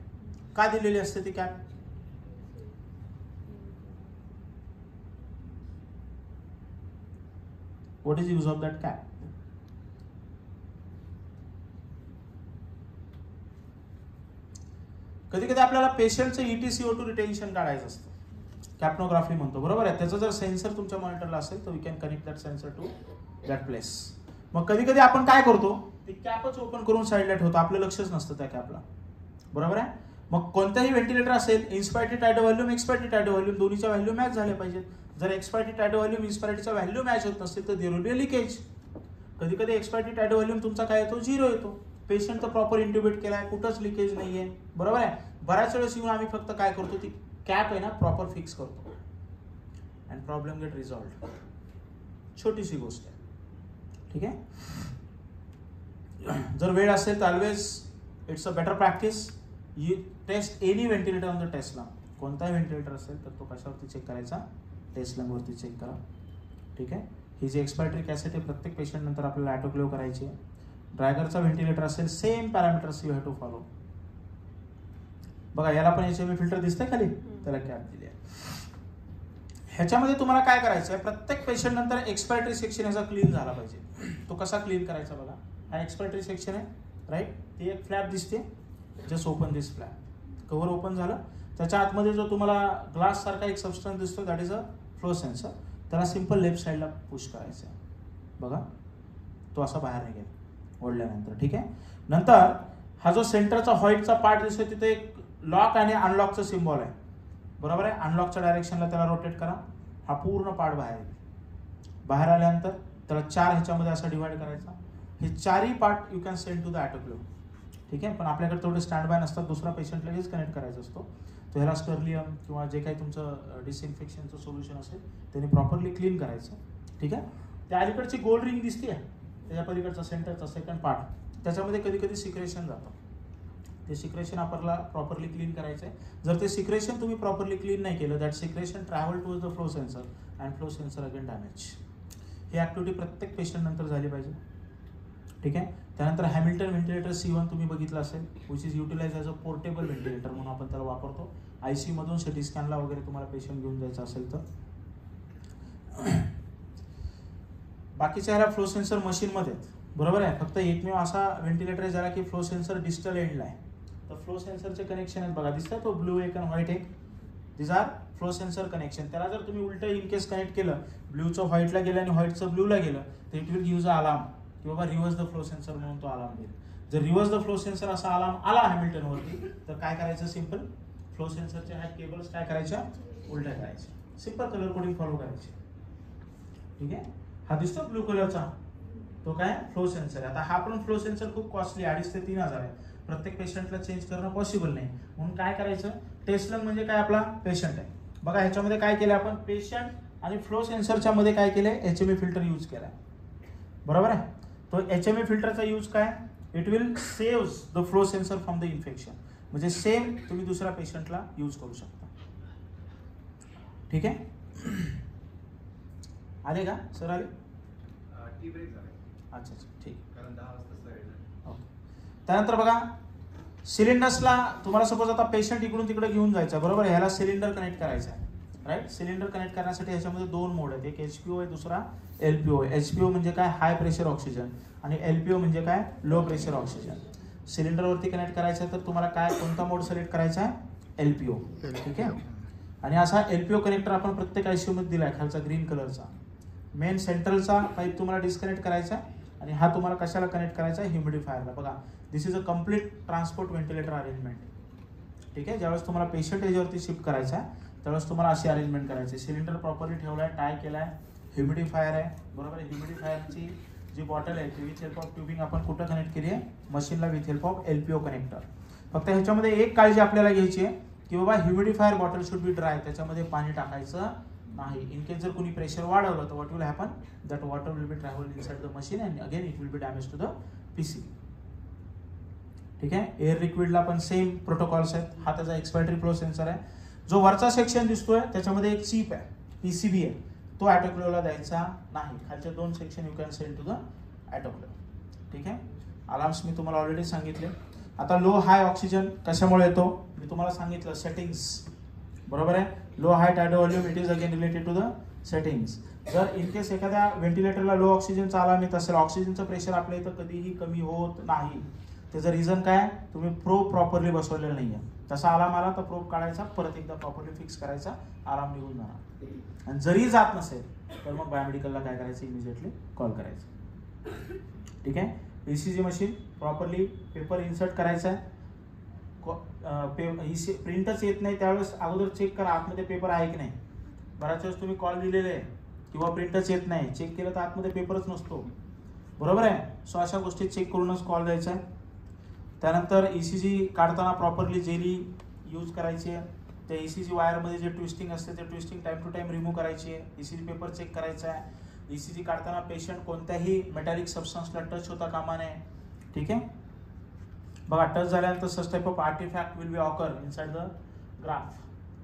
का दिलेली असते ती cap, what is use of that cap. कधी कधी आपल्याला पेशंटचं EtCO2 रिटेन्शन काढायचं असतं, कॅप्नोग्राफी म्हणतो, बरोबर आहे. त्याचं जर सेन्सर तुमच्या मॉनिटरला असेल तर we can connect that sensor to that place. मग कधी कधी आपण काय करतो, ती कॅपच ओपन करून साईडला ठेवतो, आपलं लक्षच नसतं त्या कॅपला, बरोबर आहे. मग कोणताही व्हेंटिलेटर असेल, इन्स्पायर्टी टायटो व्हॉल्यूम, एक्सपायर्टी टायटो व्हॉल्यूम दोन्हीच्या व्हॅल्यू मॅच झाले पाहिजेत. जर एक्सपायर्टी टायटो व्हॉल्यूम इन्स्पायर्टीचा व्हॅल्यू मॅच होत नसेल तर देयर विल बी लिकेज. कधी कधी एक्सपायर्टी टायटो व्हॉल्यूम तुमचा काय येतो, 0 येतो. पेशंट तर प्रॉपर इंट्युबेट केलाय, कुठंच लिकेज नाहीये, बरोबर आहे. बऱ्याच वेळेस येऊन आम्ही फक्त काय करतो, ती कॅप आहे ना प्रॉपर फिक्स करतो अँड प्रॉब्लेम गेट रिझॉल्व्ड. छोटीशी गोष्ट आहे. ठीक आहे. जर वेळ असेल तर always it's a better practice, you test any ventilator on the test lung. कोणताही व्हेंटिलेटर असेल तर तो कशावरती चेक करायचा, टेस्ट लंग वरती चेक करा. ठीक आहे. ही जी एक्सपायट्री कॅसेट आहे प्रत्येक पेशंट नंतर आपल्याला ॲटोक्लेव्ह करायची आहे. ड्रॅगरचा व्हेंटिलेटर असेल same parameters you have to follow. बघा याला पण HME फिल्टर दिसतंय खाली, त्याला कॅप दिली आहे. ह्याच्यामध्ये तुम्हाला काय करायचं आहे, प्रत्येक पेशंट नंतर एक्सपायट्री सेक्शन ह्याचा क्लीन झाला पाहिजे. तो कसा क्लीन करायचा बघा, हा एक्सपायट्री सेक्शन आहे, राईट. ती एक फ्लॅप दिसते, जस्ट ओपन दिस फ्लॅप, कव्हर ओपन झालं. त्याच्या आतमध्ये जो तुम्हाला ग्लास सारखा एक सबस्टन्स दिसतो that is a flow sensor. त्याला सिंपल लेफ्ट साईडला पुश करायचं आहे. बघा तो असा बाहेर निघेल ओढल्यानंतर. ठीक आहे. नंतर हा जो सेंटरचा व्हाईटचा पार्ट दिसतोय तिथे एक लॉक आणि अनलॉकचं सिम्बॉल आहे, बरोबर आहे. अनलॉकच्या डायरेक्शनला त्याला रोटेट करा, हा पूर्ण पार्ट बाहेर येईल. बाहेर आल्यानंतर त्याला 4 ह्याच्यामध्ये असा डिवाइड करायचा. हे 4ही part you can send to the autoclave. ठीक आहे. पण आपल्याकडे तेवढे स्टँड बाय नसतात, दुसरा पेशंट लगेच कनेक्ट करायचा असतो. तो ह्याला स्टर्लियम किंवा जे काही तुमचं डिसइन्फेक्शनचं सोल्युशन असेल त्याने प्रॉपरली क्लीन करायचं. ठीक आहे. त्या अलीकडची गोल्ड रिंग दिसते, त्याच्या पलीकडचा सेंटरचा सेकंड पार्ट, त्याच्यामध्ये कधी कधी सिक्रेशन जातं. ते सिक्रेशन आपल्याला प्रॉपरली क्लीन करायचं आहे. जर ते सिक्रेशन तुम्ही प्रॉपरली क्लीन नाही केलं, that secretion travel to the flow sensor and flow sensor again damage. ही ॲक्टिव्हिटी प्रत्येक पेशंट नंतर झाली पाहिजे. ठीक आहे. त्यानंतर हॅमिल्टन व्हेंटिलेटर C1 तुम्ही बघितलं असेल, which is utilize as a portable ventilator म्हणून आपण त्याला वापरतो. ICU मधून सिटी स्कॅनला वगैरे तुम्हाला पेशंट घेऊन जायचं असेल तर. बाकीच्या ह्याला फ्लो सेन्सर मशीनमध्ये आहेत, बरोबर आहे. फक्त एकमेव असा व्हेंटिलेटर आहे ज्याला की फ्लो सेन्सर डिस्टल एंडला आहे. तर फ्लो सेन्सरचे कनेक्शन आहेत बघा, दिसतात तो ब्लू एक आणि व्हाईट एक, दिस आर फ्लो सेन्सर कनेक्शन. त्याला जर तुम्ही उलट इन केस कनेक्ट केलं, ब्ल्यूचं व्हाईटला गेलं आणि व्हाईटचं ब्ल्यूला गेलं तर it will give a alarm की बाबा रिव्हर्स द फ्लो सेन्सर म्हणून तो अलार्म देईल. जर रिव्हर्स द फ्लो सेन्सर असा अलार्म आला हॅमिल्टनवरती तर काय करायचं, सिम्पल फ्लो सेन्सरच्या ह्या केबल्स काय करायच्या, उलट्या करायच्या. सिम्पल कलर कोडिंग फॉलो करायची. ठीक आहे. हा दिसतो ब्लू कलरचा, तो काय फ्लो सेन्सर आहे. आता हा पण फ्लो सेन्सर खूप कॉस्टली, 2,500 ते 3,000 आहे. प्रत्येक पेशंटला चेंज करणं पॉसिबल नाही. म्हणून काय करायचं, टेस्ट लंग म्हणजे काय, आपला पेशंट आहे. बघा ह्याच्यामध्ये काय केलं आपण, पेशंट आणि फ्लो सेन्सरच्या मध्ये काय केलंय, HME फिल्टर यूज केलाय, बरोबर आहे. तो HME फिल्टरचा यूज काय, it will save the flow sensor from the infection. म्हणजे सेम तुम्ही दुसऱ्या पेशंटला यूज करू शकता. ठीक आहे. आले का सर, आले. अच्छा अच्छा, ठीक. ओके. त्यानंतर बघा सिलेंडर्सला तुम्हाला सपोज आता पेशंट इकडून तिकडे घेऊन जायचं, बरोबर. ह्याला सिलेंडर कनेक्ट करायचं आहे, राईट. सिलेंडर कनेक्ट करण्यासाठी ह्याच्यामध्ये 2 मोड आहेत, एक HPO आहे, दुसरा LPO आहे. HPO म्हणजे काय, हाय प्रेशर ऑक्सिजन, आणि LPO म्हणजे काय, लो प्रेशर ऑक्सिजन. सिलेंडरवरती कनेक्ट करायचं तर तुम्हाला काय, कोणता मोड सिलेक्ट करायचा आहे, LPO. ठीक आहे. आणि असा LPO कनेक्टर आपण प्रत्येक ICU मध्ये दिलाय, खालचा ग्रीन कलरचा. मेन सेंट्रलचा पाईप तुम्हाला डिस्कनेक्ट करायचा आणि हा तुम्हाला कशाला कनेक्ट करायचा आहे, ह्युमिडिफायरला. बघा, this is a complete transport ventilator arrangement. ठीक आहे, ज्यावेळेस तुम्हाला पेशंट याच्यावरती शिफ्ट करायचा आहे त्यावेळेस तुम्हाला अशी अरेंजमेंट करायची. सिलेंडर प्रॉपरली ठेवलाय, टाय केलाय, ह्युमिडिफायर आहे, बरोबर आहे. ह्युमिडिफायरची जी बॉटल आहे ती विथ हेल्प ऑफ ट्युबिंग आपण कुठं कनेक्ट केली आहे, मशीनला, with help of LPO connector. फक्त ह्याच्यामध्ये एक काळजी आपल्याला घ्यायची आहे की बाबा humidifier bottle should be dry, त्याच्यामध्ये पाणी टाकायचं नाही. इन केस जर कोणी प्रेशर वाढवलं तर what will happen, that water will be travel inside the machine and again it will be damage to the PC. ठीक आहे, एअर लिक्विडला पण सेम प्रोटोकॉल्स आहेत. हा त्याचा एक्सपायटरी फ्लो सेन्सर आहे. जो वरचा सेक्शन दिसतोय त्याच्यामध्ये एक चिप आहे, PCB आहे, तो ऑटोक्लेव्हला द्यायचा नाही. खालचे 2 section you can send to the autoclave. ठीक आहे, अलार्म्स मी तुम्हाला ऑलरेडी सांगितले. आता लो हाय ऑक्सिजन कशामुळे येतो, मी तुम्हाला सांगितलं, सेटिंग्स, बरोबर आहे. Low high tidal volume, it is again related to the settings. जर इन केस एखाद्या व्हेंटिलेटरला लो ऑक्सिजनचा अलार्म येत असेल, ऑक्सिजनचं प्रेशर आपल्या इथं कधीही कमी होत नाही. त्याचं रिझन काय, तुम्ही प्रोब प्रॉपरली बसवलेलं नाहीये. तसा अलार्म आला तर प्रोब काढायचा, परत एकदा प्रॉपरली फिक्स करायचा, अलार्म निघून जाणार. आणि जरी जात नसेल तर मग बायोमेडिकलला काय करायचं, इमिजिएटली कॉल करायचं. ठीक आहे, ECG machine properly paper insert करायचा आहे. प्रिंटच येत नाही त्यावेळेस अगोदर चेक करा आतमध्ये पेपर आहे की नाही. बऱ्याच वेळेस तुम्ही कॉल दिलेले आहे किंवा प्रिंटच येत नाही, चेक केलं तर आतमध्ये पेपरच नसतो, बरोबर आहे. सो अशा गोष्टी चेक करूनच कॉल द्यायचा आहे. त्यानंतर ECG काढताना प्रॉपरली जेली यूज करायची आहे. त्या ECG वायरमध्ये जे ट्विस्टिंग असते ते twisting time to time remove करायची आहे. ECG पेपर चेक करायचा आहे. ECG काढताना पेशंट कोणत्याही मेटॅलिक सबस्टन्सला टच होता कामा नये. ठीक आहे, बघा, टच झाल्यानंतर such type of artifact will be occur inside the graph.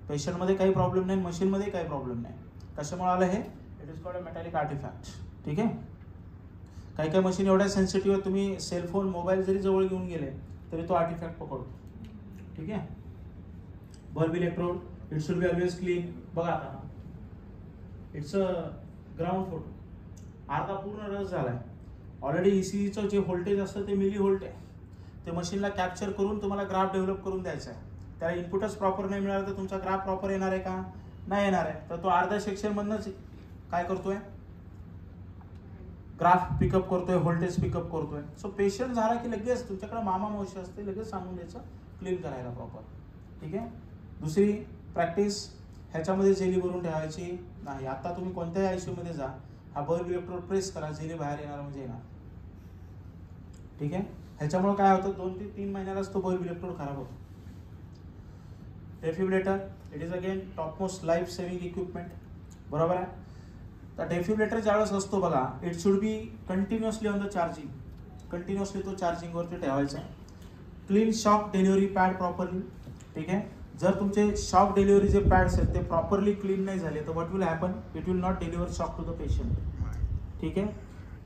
पेशंटमध्ये काही प्रॉब्लेम नाही, मशीनमध्ये काही प्रॉब्लेम नाही. कशामुळे आलं हे, it is called a metallic artefact. ठीक आहे, काही काही मशीन एवढ्या सेन्सिटिव्ह आहे, तुम्ही सेलफोन मोबाईल जरी जवळ घेऊन गेले तरी तो आर्टिफॅक्ट पकडतो. ठीक आहे, bulb electrode, it should be always clean. बघा आता इट्स अ ग्राउंड फोटो, अर्धा पूर्ण रस झालाय. ऑलरेडी ECGचं जे व्होल्टेज असतं ते मिली व्होल्ट आहे. ते मशीनला कॅप्चर करून तुम्हाला ग्राफ डेव्हलप करून द्यायचा आहे. त्याला इनपुटच प्रॉपर नाही मिळालं तर तुमचा ग्राफ प्रॉपर येणार आहे का, नाही येणार आहे. तर तो अर्ध्या सेक्शन मधनच काय करतोय, ग्राफ पिकअप करतोय, व्होल्टेज पिकअप करतोय. सो पेशंट झाला की लगेच तुमच्याकडे मामा मावशी असते, लगेच सांगून द्यायचं क्लीन करायला प्रॉपर. ठीक आहे, दुसरी प्रॅक्टिस, ह्याच्यामध्ये जेली भरून ठेवायची नाही. आता तुम्ही कोणत्याही ICU मध्ये जा, हा बल्ब इलेक्ट्रोड प्रेस करा, जेली बाहेर येणार म्हणजे येणार. ठीक आहे, ह्याच्यामुळे काय होतं, 2 ते 3 महिन्यालाच तो बल्ब इलेक्ट्रोड खराब होतो. Defibrillator, it is again topmost life saving equipment, बरोबर आहे. तर डेफिब्रिलेटर ज्यावेळेस असतो बघा, it should be continuously on the charging, continuously तो चार्जिंगवरती ठेवायचा. Clean shock delivery pad properly. ठीक आहे, जर तुमचे शॉक डिलिव्हरी जे पॅड्स आहेत ते प्रॉपरली क्लीन नाही झाले तर what will happen, it will not deliver shock to the patient. ठीक आहे,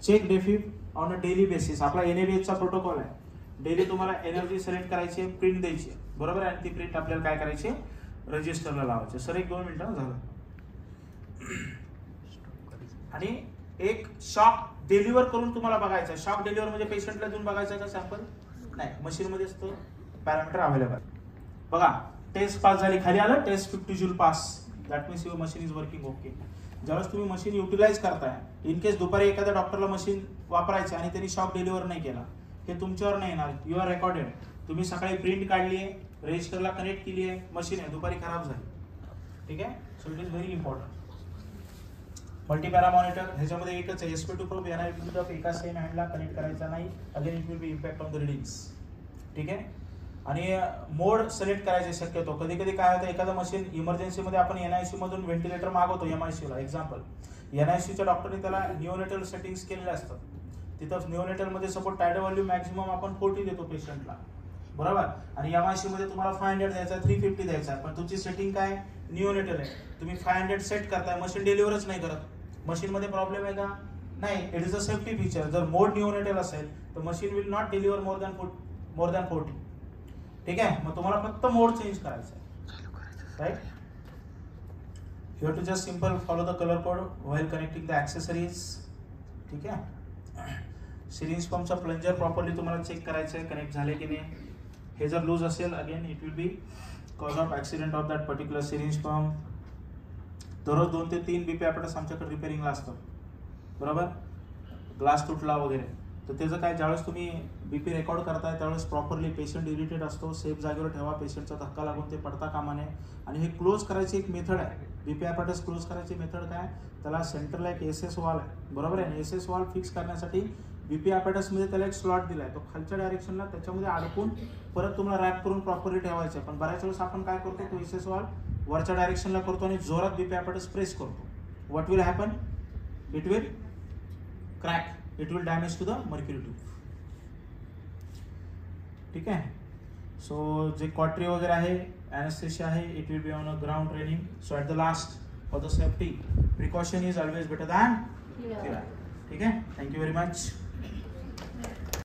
check defib on a daily basis. आपला NABHचा प्रोटोकॉल आहे. डेली तुम्हाला एनर्जी सिलेक्ट करायची आहे, प्रिंट द्यायची आहे, बरोबर आहे. आणि ती प्रिंट आपल्याला काय करायची, रजिस्टरला लावायची. सर 1-2 मिनिटं झालं. आणि एक शॉक डिलिव्हर करून तुम्हाला बघायचं. शॉक डिलिव्हर म्हणजे पेशंटला देऊन बघायचं का सॅम्पल, नाही, मशीनमध्येच तो पॅरामीटर अवेलेबल. बघा, टेस्ट पास झाली, खाली आलं test 50 joule pass, that means your machine is working okay. ज्यावेळेस तुम्ही मशीन युटिलाइज करताय, इन केस दुपारी एखाद्या डॉक्टरला मशीन वापरायचं आणि त्यांनी शॉक डिलिव्हर नाही केला, हे तुमच्यावर नाही येणार. You are recorded. तुम्ही सकाळी प्रिंट काढली आहे, रजिस्टरला कनेक्ट केली आहे, मशीन आहे, दुपारी खराब झाली. ठीक आहे, so it is very important. Multipara monitor, ह्याच्यामध्ये एकच आहे, SP2 प्रोब येणार विरुद्ध एका सेम हँडला कनेक्ट करायचा नाही. Again it will be impact on the readings. ठीक आहे, आणि मोड सिलेक्ट करायचे शक्यतो. कधी कधी काय होतं, एखादं मशीन इमर्जन्सीमध्ये आपण NICU मधून व्हेंटिलेटर मागवतो MICU ला. एक्झाम्पल, NICUच्या डॉक्टरने त्याला निओनेटल सेटिंग्स केलेले असतात. तिथं निओनेटलमध्ये सपोज टायडो व्हॉल्यूम मॅक्सिमम आपण 40 देतो पेशंटला, बरोबर. आणि MICU मध्ये तुम्हाला 500 द्यायचा, 350 द्यायचा, पण तुमची सेटिंग काय, निओनेटल आहे. तुम्ही 500 सेट करताय, मशीन डिलिव्हरच नाही करत. मशीनमध्ये प्रॉब्लेम आहे का, नाही. It is a safety feature. जर मोड निओनेटल असेल तर machine will not deliver more than 40. ठीक आहे, मग तुम्हाला फक्त मोड चेंज करायचा आहे, right. You have to just simple follow the colour code while connecting the accessories. ठीक आहे, सिरिंज पंपचा प्लंजर प्रॉपरली तुम्हाला चेक करायचं आहे, कनेक्ट झाले की नाही. हे जर लूज असेल again it will be cause of accident of that particular syringe pump. दररोज 2 ते 3 BP ॲपॅरेटस आमच्याकडे रिपेअरिंगला असतं, बरोबर. ग्लास तुटला वगैरे तर त्याचं काय, ज्यावेळेस तुम्ही BP रेकॉर्ड करताय त्यावेळेस प्रॉपरली पेशंट इरिटेट असतो, सेफ जागेवर ठेवा, पेशंटचा धक्का लागून ते पडता कामा नये. आणि हे क्लोज करायची एक मेथड आहे, BP ॲपॅरेटस क्लोज करायची मेथड काय, त्याला सेंटरला एक SS वॉल आहे, बरोबर आहे. SS वॉल फिक्स करण्यासाठी BP ॲपॅरेटसमध्ये त्याला एक स्लॉट दिला आहे, तो खालच्या डायरेक्शनला त्याच्यामध्ये अडकून परत तुम्हाला रॅप करून प्रॉपरली ठेवायचं आहे. पण बऱ्याच वेळेस आपण काय करतो, तो SS वॉल वरच्या डायरेक्शनला करतो आणि जोरात BP ॲपॅरेटस प्रेस करतो. What will happen, it will crack, it will damage to the mercury tube. ठीक आहे. सो जे कॉटरी वगैरे आहे, ॲनेस्थेशिया आहे, it will be on a ground training. So at the last for the safety precaution is always better than cure. ठीक आहे. Thank you very much.